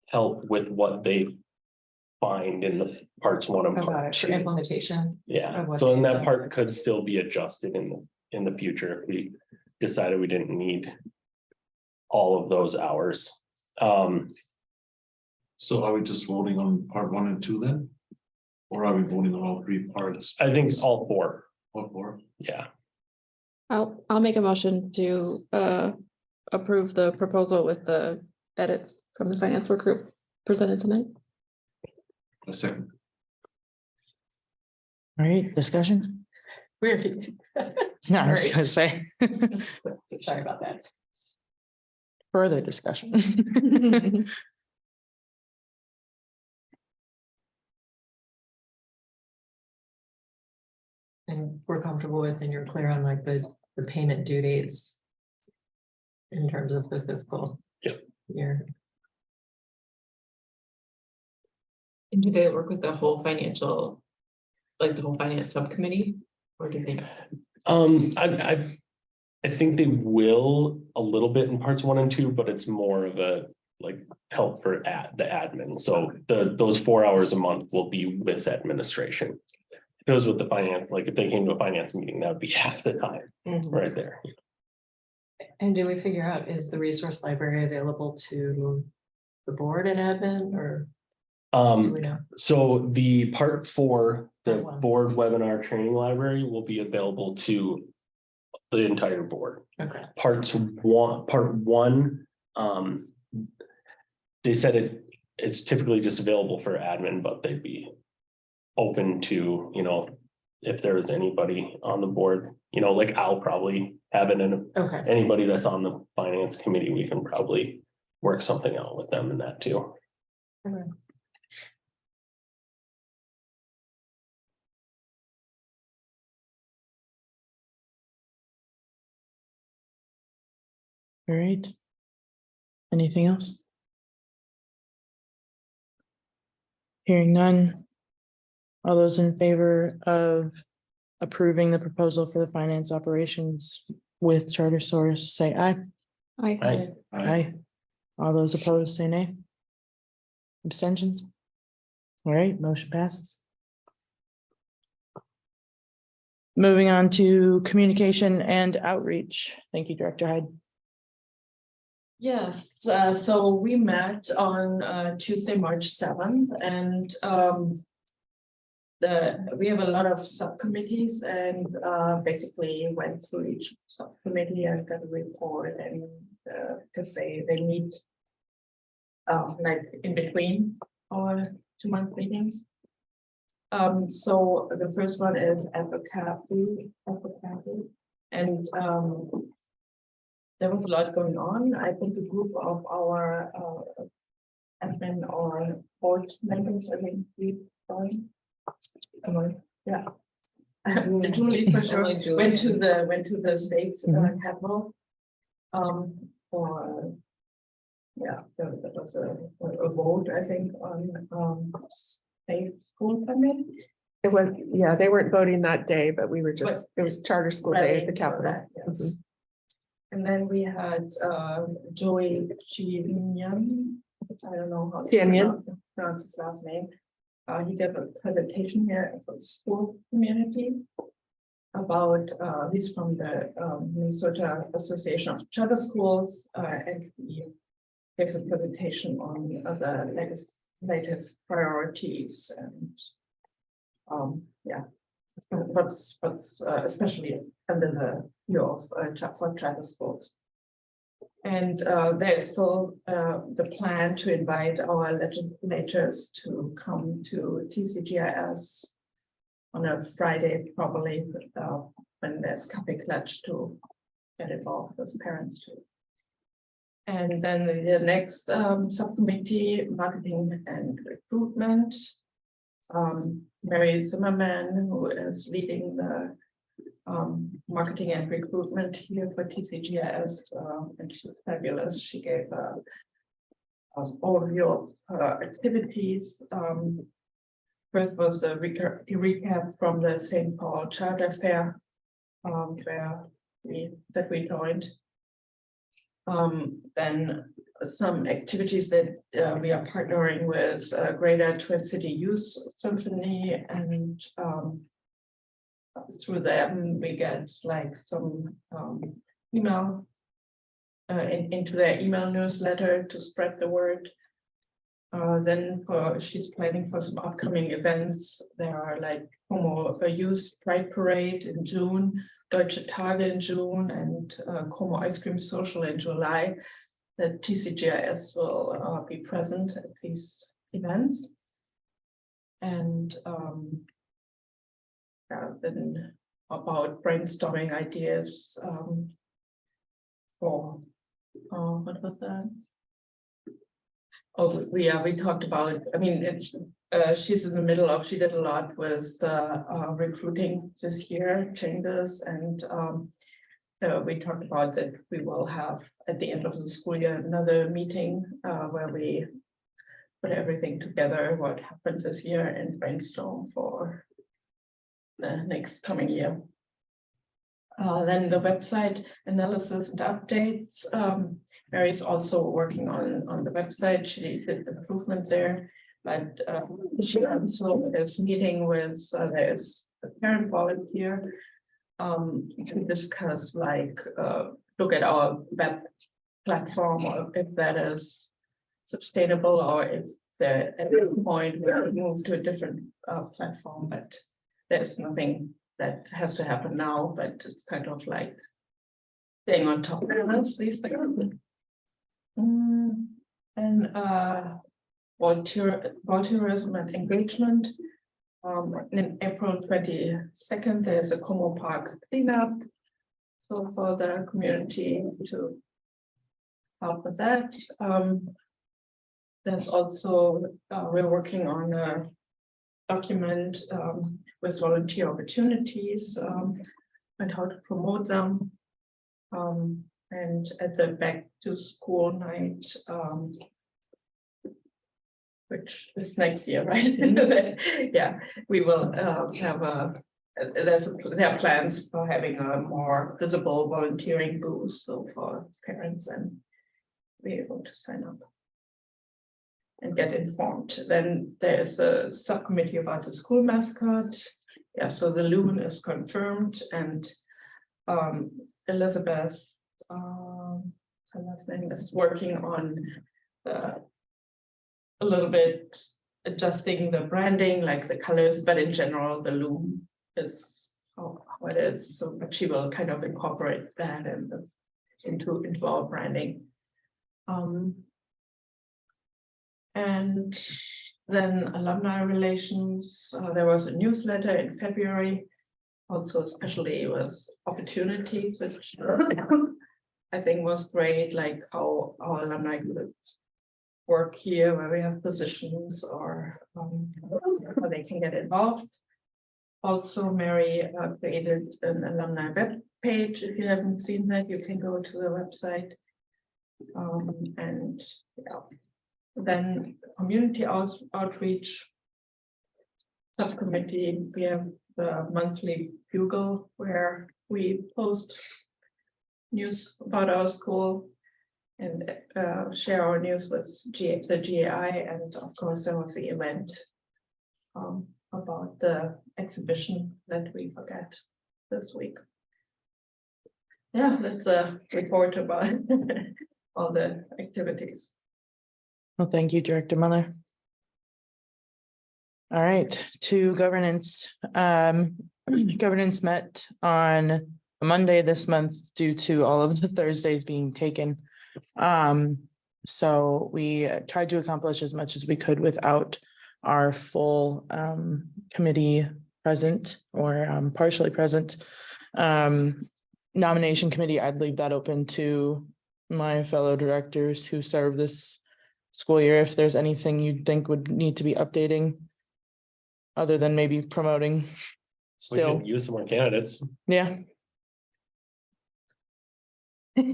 help with what they find in the parts 1 and Got part it, for 2. implementation. Yeah, of what so they and that have. part could still be adjusted in the future if we decided we didn't need all of those hours. So are we just voting on part 1 and 2 then? Or are we voting on all 3 parts? I think it's all four. All 4? Yeah. I'll make a motion to approve the proposal with the edits from the finance work group presented tonight. A second. All right, discussion? Weird. No, I was gonna say, Sorry about that. further discussion. And we're comfortable with, and you're clear on like the payment due dates. In terms of the fiscal. Yep. Year. And do they work with the whole financial, like the whole finance subcommittee? Or do they? I think they will a little bit in parts 1 and 2, but it's more of a like help for the admin. So those 4 hours a month will be with administration. If it was with the finance, like if they came to a finance meeting, that would be half the time right there. And do we figure out, is the resource library available to the board and admin, or do we know? So the part 4, the Part one. board webinar training library will be available to the entire board. Okay. Part 1, they said it's typically just available for admin, but they'd be open to, if there was anybody on the board, like I'll probably have it in. Okay. Anybody that's on the finance committee, we can probably work something out with them in that too. Okay. All right. Anything else? Hearing none. All those in favor of approving the proposal for the finance operations with Charter Source, say aye. I Aye. All those opposed, say nay. Abstentions? All right, motion passes. Moving on to communication and outreach. Thank you, Director Hyde. Yes, so we met on Tuesday, March 7th, and we have a lot of subcommittees, and basically went through each subcommittee and got a report, and because they meet like in between our 2-month meetings. So the first one is advocacy, and there was a lot going on. I think a group of our admin or board members, I think we joined. Yeah. Julie for sure Only Julie. went to the state capital. For there was a vote, I think, on state school funding. It was, yeah, they weren't voting that day, but we were just, But it was charter school day at the Capitol. Yes. And then we had Joey Chinian, I don't know how to pronounce his last name. He gave a presentation here for the school community about, he's from the Minnesota Association of Charter Schools, and he gives a presentation on the legislative priorities and but especially under the view of for charter schools. And there's still the plan to invite our legislators to come to TCGIS on a Friday, probably when there's Kaffee Klatsch to get involved with parents too. And then the next subcommittee, marketing and recruitment. Mary Zimmerman, who is leading the marketing and recruitment here for TCGIS, and she's fabulous. She gave an overview of her activities. First was a recap from the St. Paul Charter Fair, where we joined. Then some activities that we are partnering with Greater Twin City Youth Symphony, and through them we get like some email into their email newsletter to spread the word. Then she's planning for some upcoming events. There are like Como a Youth Pride Parade in June, Deutsche Tage in June, and Como Ice Cream Social in July. The TCGIS will be present at these events. And then about brainstorming ideas for what was that? Oh, we talked about, I mean, she's in the middle of, she did a lot with recruiting this year, changes, and we talked about that we will have at the end of the school year another meeting where we put everything together, what happened this year, and brainstorm for the next coming year. Then the website analysis and updates. Mary's also working on the website. She did improvement there, but she also is meeting with there's a parent volunteer to discuss like look at our web platform or if that is sustainable or if there at any point we will move to a different platform, but there's nothing that has to happen now, but it's kind of like staying on top of us, these things. And volunteerism and engagement. In April 22nd, there's a Como Park cleanup. So for the community to help with that. There's also, we're working on a document with volunteer opportunities and how to promote them. And at the back to school night, which is next year, right? Yeah, we will have there are plans for having a more visible volunteering booth, so for parents and be able to sign up and get informed. Then there's a subcommittee about the school mascot. Yeah, so the loon is confirmed, and Elizabeth, her last name, is working on a little bit adjusting the branding, like the colors, but in general, the loom is what it is. So, but she will kind of incorporate that and into our branding. And then alumni relations. There was a newsletter in February, also especially with opportunities, which I think was great, like how our alumni groups work here, where we have positions or how they can get involved. Also, Mary created an alumni web page. If you haven't seen that, you can go to the website. And yeah. Then community outreach subcommittee. We have the monthly bugle where we post news about our school and share our news with the GAI, and of course there was the event about the exhibition that we forget this week. Yeah, that's a report about all the activities. Well, thank you, Director Muller. All right, to governance. Governance met on Monday this month due to all of the Thursdays being taken. So we tried to accomplish as much as we could without our full committee present or partially present. Nomination committee, I'd leave that open to my fellow directors who serve this school year. If there's anything you think would need to be updating, other than maybe promoting We still. can use some more candidates. Yeah. All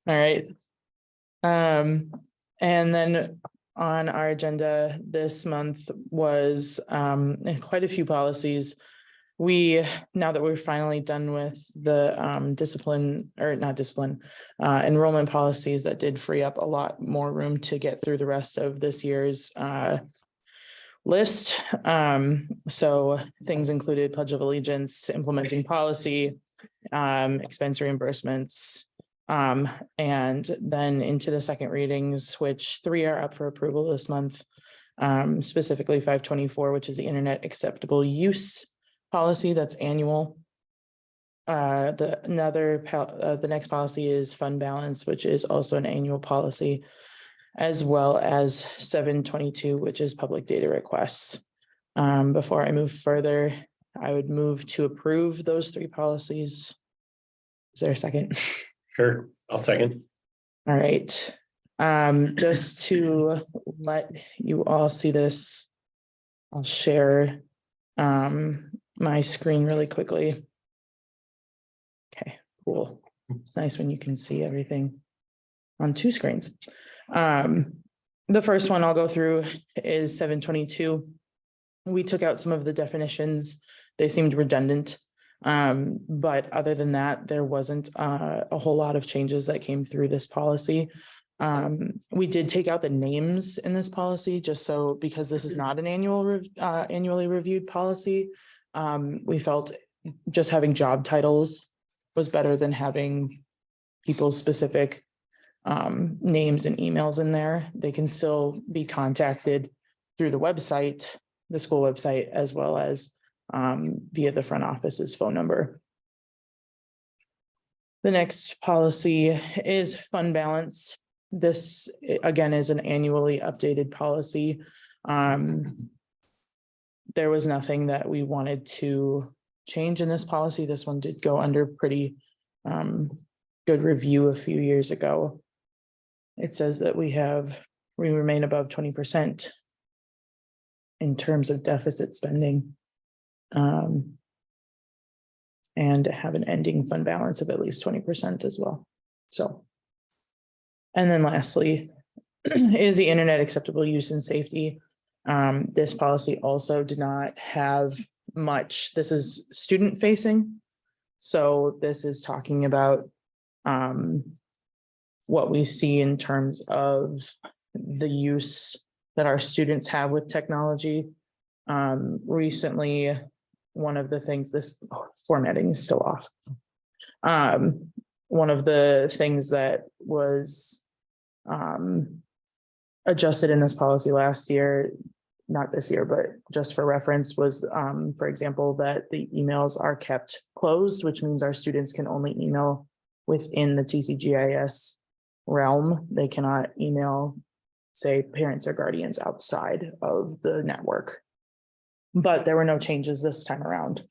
right. And then on our agenda this month was quite a few policies. Now that we're finally done with the enrollment policies, that did free up a lot more room to get through the rest of this year's list. So things included Pledge of Allegiance, implementing policy, expense reimbursements, And then into the second readings, which 3 are up for approval this month. Specifically 524, which is the internet acceptable use policy, that's annual. The next policy is fund balance, which is also an annual policy, as well as 722, which is public data requests. Before I move further, I would move to approve those 3 policies. Is there a second? Sure, I'll second. All right. Just to let you all see this, I'll share my screen really quickly. Okay, cool. It's nice when you can see everything on 2 screens. The first one I'll go through is 722. We took out some of the definitions. They seemed redundant. But other than that, there wasn't a whole lot of changes that came through this policy. We did take out the names in this policy just so, because this is not an annually reviewed policy. We felt just having job titles was better than having people's specific names and emails in there. They can still be contacted through the website, the school website, as well as via the front office's phone number. The next policy is fund balance. This, again, is an annually updated policy. There was nothing that we wanted to change in this policy. This one did go under pretty good review a few years ago. It says that we remain above 20% in terms of deficit spending. And have an ending fund balance of at least 20% as well. So, and then lastly, is the internet acceptable use and safety. This policy also did not have much. This is student facing. So this is talking about what we see in terms of the use that our students have with technology. Recently, one of the things, this formatting is still off. One of the things that was adjusted in this policy last year, not this year, but just for reference, was, for example, that the emails are kept closed, which means our students can only email within the TCGIS realm. They cannot email, say, parents or guardians outside of the network. But there were no changes this time around.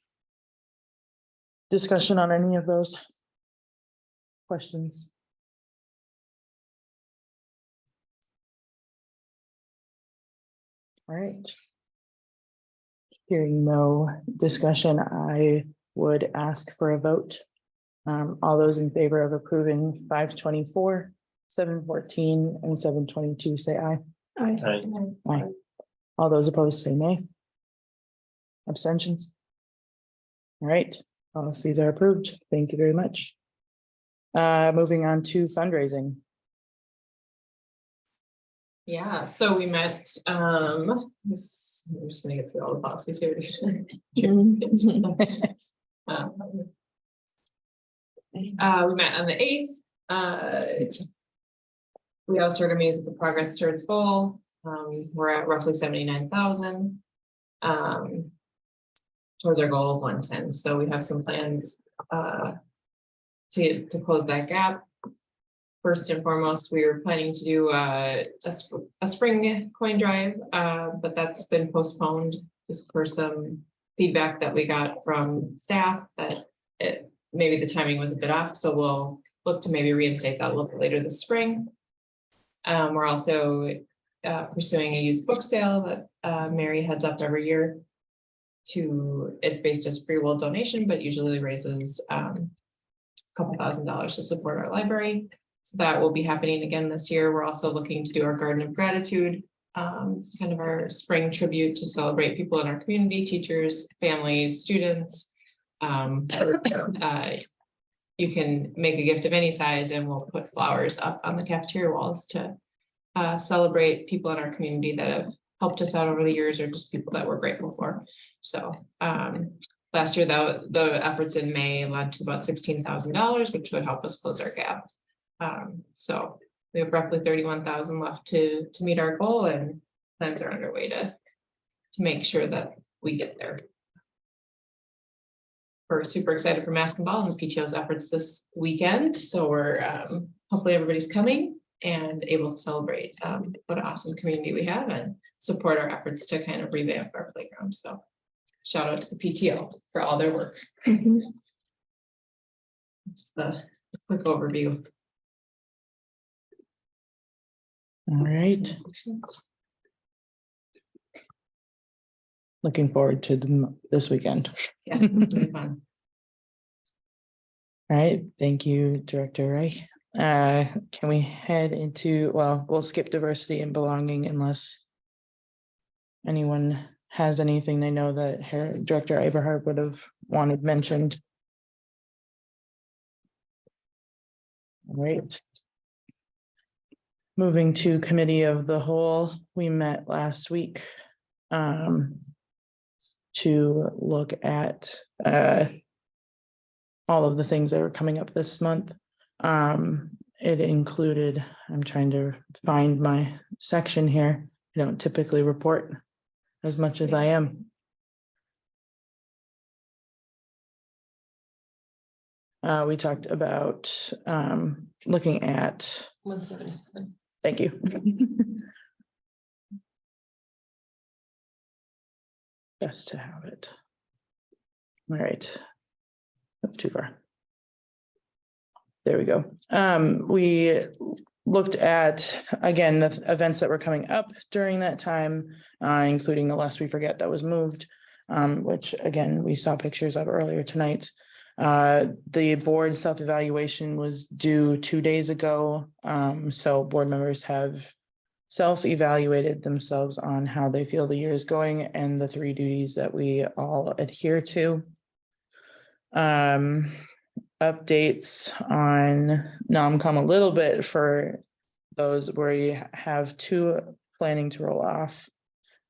Discussion on any of those questions? All right. Hearing no discussion, I would ask for a vote. All those in favor of approving 524, 714, and 722, say aye. Aye. Aye. All those opposed, say nay. Abstentions? All right, policies are approved. Thank you very much. Moving on to fundraising. Yeah, so we met, I'm just gonna get through all the policies here. We met on the 8th. We all started meetings with the progress towards goal. We're at roughly 79,000. Towards our goal of 110. So we have some plans to close that gap. First and foremost, we were planning to do a spring coin drive, but that's been postponed just for some feedback that we got from staff that maybe the timing was a bit off. So we'll look to maybe reinstate that a little bit later this spring. We're also pursuing a used book sale that Mary heads up every year. It's based as free will donation, but usually raises a couple $1,000s to support our library. So that will be happening again this year. We're also looking to do our Garden of Gratitude, kind of our spring tribute to celebrate people in our community, teachers, families, students. You can make a gift of any size and we'll put flowers up on the cafeteria walls to celebrate people in our community that have helped us out over the years or just people that we're grateful for. So last year, the efforts in May led to about $16,000, which would help us close our gap. So we have roughly 31,000 left to meet our goal, and plans are underway to make sure that we get there. We're super excited for Mask and Ball and the PTO's efforts this weekend. So we're hopefully everybody's coming and able to celebrate what an awesome community we have and support our efforts to kind of revamp our playground. So shout out to the PTO for all their work. It's the quick overview. All right. Looking forward to this weekend. Yeah, it's really fun. All right, thank you, Director Reich. Can we head into, well, we'll skip diversity and belonging unless anyone has anything they know that Director Eberhard would have wanted mentioned. All right. Moving to Committee of the Whole, we met last week to look at all of the things that were coming up this month. It included, I'm trying to find my section here. I don't typically report as much as I am. We talked about looking at 177. Thank you. Best to have it. All right. That's too far. There we go. We looked at, again, the events that were coming up during that time, including the Lest We Forget that was moved, which again, we saw pictures of earlier tonight. The board self-evaluation was due 2 days ago. So board members have self-evaluated themselves on how they feel the year is going and the 3 duties that we all adhere to. Updates on NOMCOM a little bit for those where you have 2 planning to roll off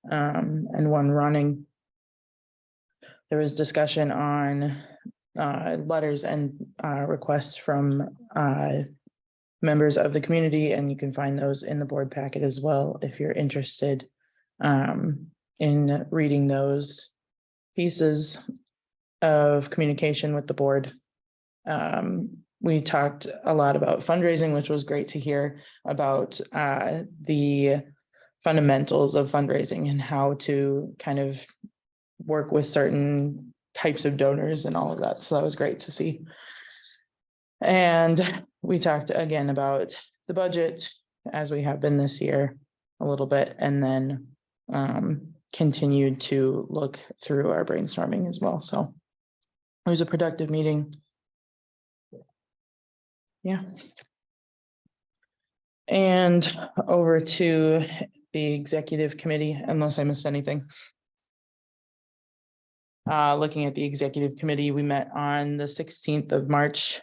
and 1 running. There was discussion on letters and requests from members of the community, and you can find those in the board packet as well if you're interested in reading those pieces of communication with the board. We talked a lot about fundraising, which was great to hear about the fundamentals of fundraising and how to kind of work with certain types of donors and all of that. So that was great to see. And we talked again about the budget as we have been this year a little bit, and then continued to look through our brainstorming as well. So it was a productive meeting. Yeah. And over to the executive committee, unless I missed anything. Looking at the executive committee, we met on the 16th of March.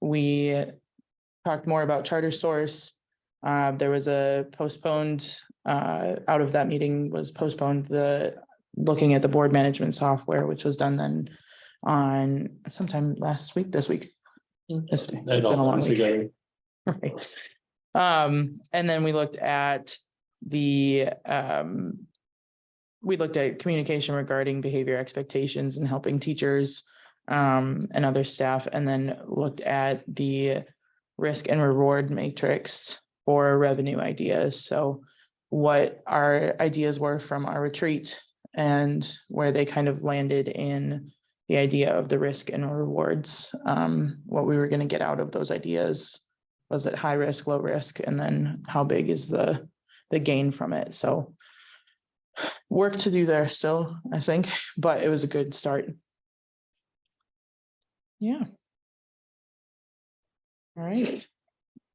We talked more about Charter Source. There was a postponed, out of that meeting was postponed the looking at the board management software, which was done then on sometime last week, this week. It's been a long week. Right. And then we looked at the communication regarding behavior expectations and helping teachers and other staff, and then looked at the risk and reward matrix for revenue ideas. So what our ideas were from our retreat and where they kind of landed in the idea of the risk and rewards, what we were going to get out of those ideas. Was it high risk, low risk, and then how big is the gain from it? So work to do there still, I think, but it was a good start. Yeah. All right.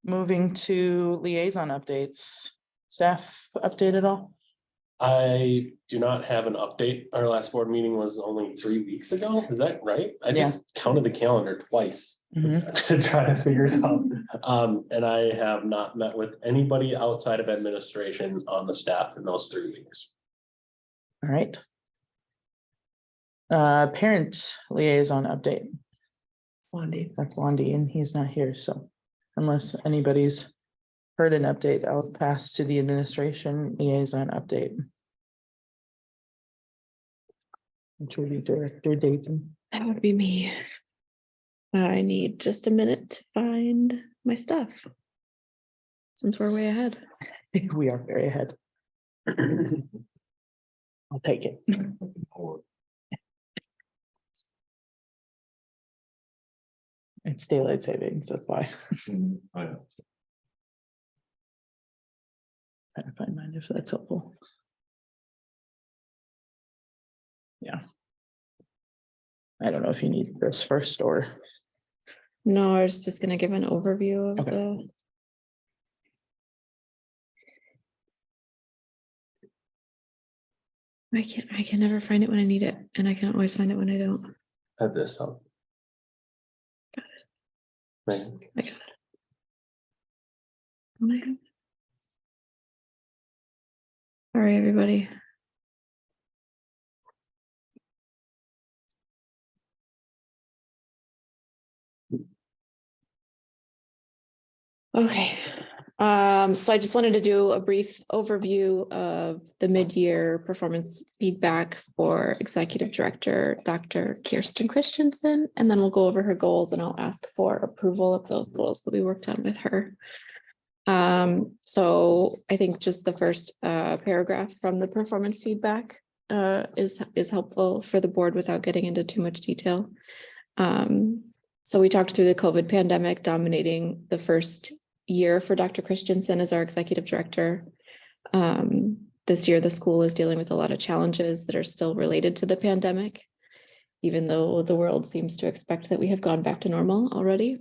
Moving to liaison updates. Staff update at all? I do not have an update. Our last board meeting was only 3 weeks ago. Is that right? I just counted the calendar twice to try to figure it out. And I have not met with anybody outside of administration on the staff in those 3 weeks. All right. Parent liaison update. Wandy, that's Wandy, and he's not here, so unless anybody's heard an update, I'll pass to the administration liaison update. Which will be Director Dayton. That would be me. I need just a minute to find my stuff. Since we're way ahead. We are very ahead. I'll take it. It's daylight savings, that's why. I know. Trying to find mine if that's helpful. Yeah. I don't know if you need this first or. No, I was just gonna give an overview of Okay. the. I can never find it when I need it, and I can always find it when I don't. Have this up. Right. I got it. Don't I have it? Sorry, everybody. Okay, so I just wanted to do a brief overview of the mid-year performance feedback for Executive Director, Dr. Kirsten Christensen, and then we'll go over her goals and I'll ask for approval of those goals that we worked on with her. So I think just the first paragraph from the performance feedback is helpful for the board without getting into too much detail. So we talked through the COVID pandemic dominating the first year for Dr. Christensen as our executive director. This year, the school is dealing with a lot of challenges that are still related to the pandemic, even though the world seems to expect that we have gone back to normal already.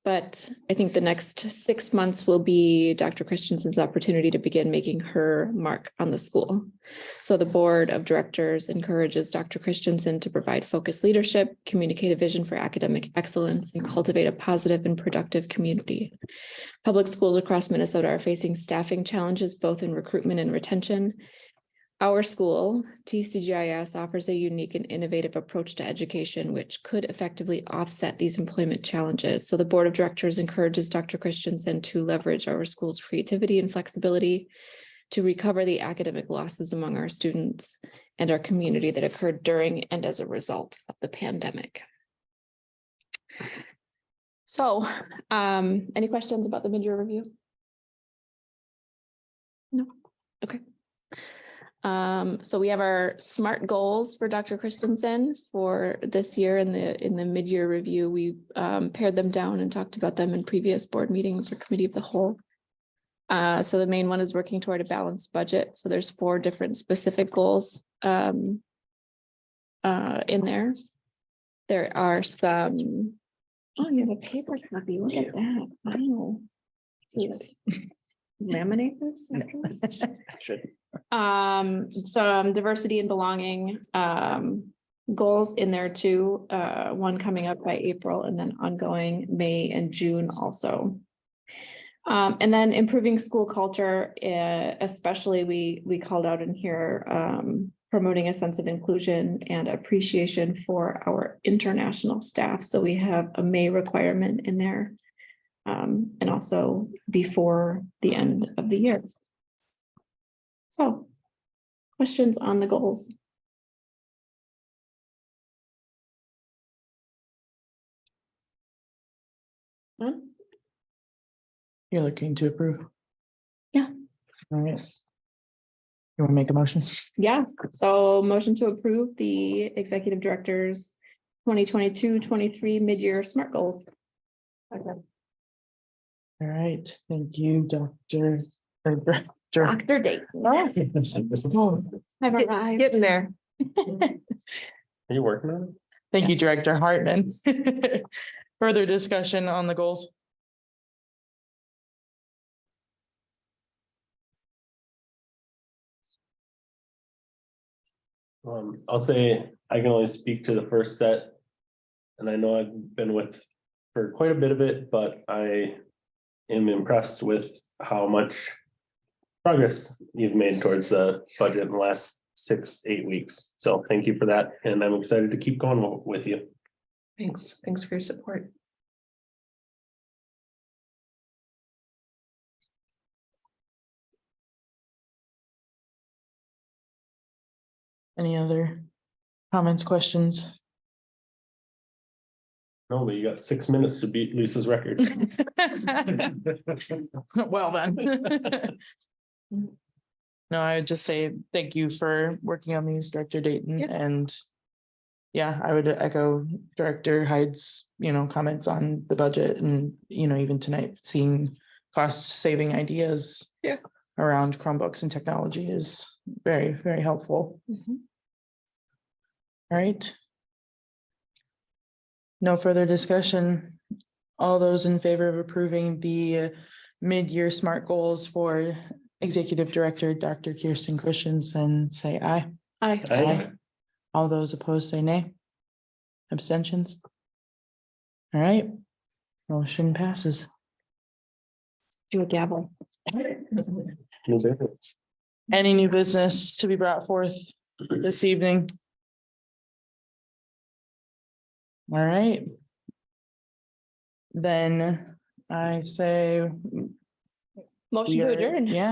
But I think the next 6 months will be Dr. Christensen's opportunity to begin making her mark on the school. So the board of directors encourages Dr. Christensen to provide focused leadership, communicate a vision for academic excellence, and cultivate a positive and productive community. Public schools across Minnesota are facing staffing challenges, both in recruitment and retention. Our school, TCGIS, offers a unique and innovative approach to education, which could effectively offset these employment challenges. So the board of directors encourages Dr. Christensen to leverage our school's creativity and flexibility to recover the academic losses among our students and our community that occurred during and as a result of the pandemic. So, any questions about the mid-year review? No, okay. So we have our SMART goals for Dr. Christensen for this year in the mid-year review. We pared them down and talked about them in previous board meetings or committee of the whole. So the main one is working toward a balanced budget. So there's 4 different specific goals in there. There are some, oh, you have a paper copy. Look at that. Wow. Yes. Laminate this? Should. Some diversity and belonging goals in there too. One coming up by April and then ongoing May and June also. And then improving school culture, especially we called out in here, promoting a sense of inclusion and appreciation for our international staff. So we have a May requirement in there. And also before the end of the year. So, questions on the goals? None? You're looking to approve? Yeah. All right. You want to make a motion? Yeah, so motion to approve the executive director's 2022-23 mid-year SMART goals. Okay. All right, thank you, Dr. Dr. Dayton. I've arrived. Getting there. Are you working on it? Thank you, Director Hartman. Further discussion on the goals? I'll say I can only speak to the first set. And I know I've been with for quite a bit of it, but I am impressed with how much progress you've made towards the budget in the last 6-8 weeks. So thank you for that. And I'm excited to keep going with you. Thanks for your support. Any other comments, questions? No, but you got 6 minutes to beat Lisa's record. Well then. No, I would just say thank you for working on these, Director Dayton, Yep. and yeah, I would echo Director Hyde's, comments on the budget and, even tonight, seeing cost saving ideas. Yeah. Around Chromebooks and technology is very, very helpful. Mhm. All right. No further discussion. All those in favor of approving the mid-year SMART goals for Executive Director, Dr. Kirsten Christensen, say aye. Aye. Aye. All those opposed say nay. Abstentions? All right. Motion passes. Do a gavel. New business. Any new business to be brought forth this evening? All right. Then I say. Motion we to are- adjourn. Yeah.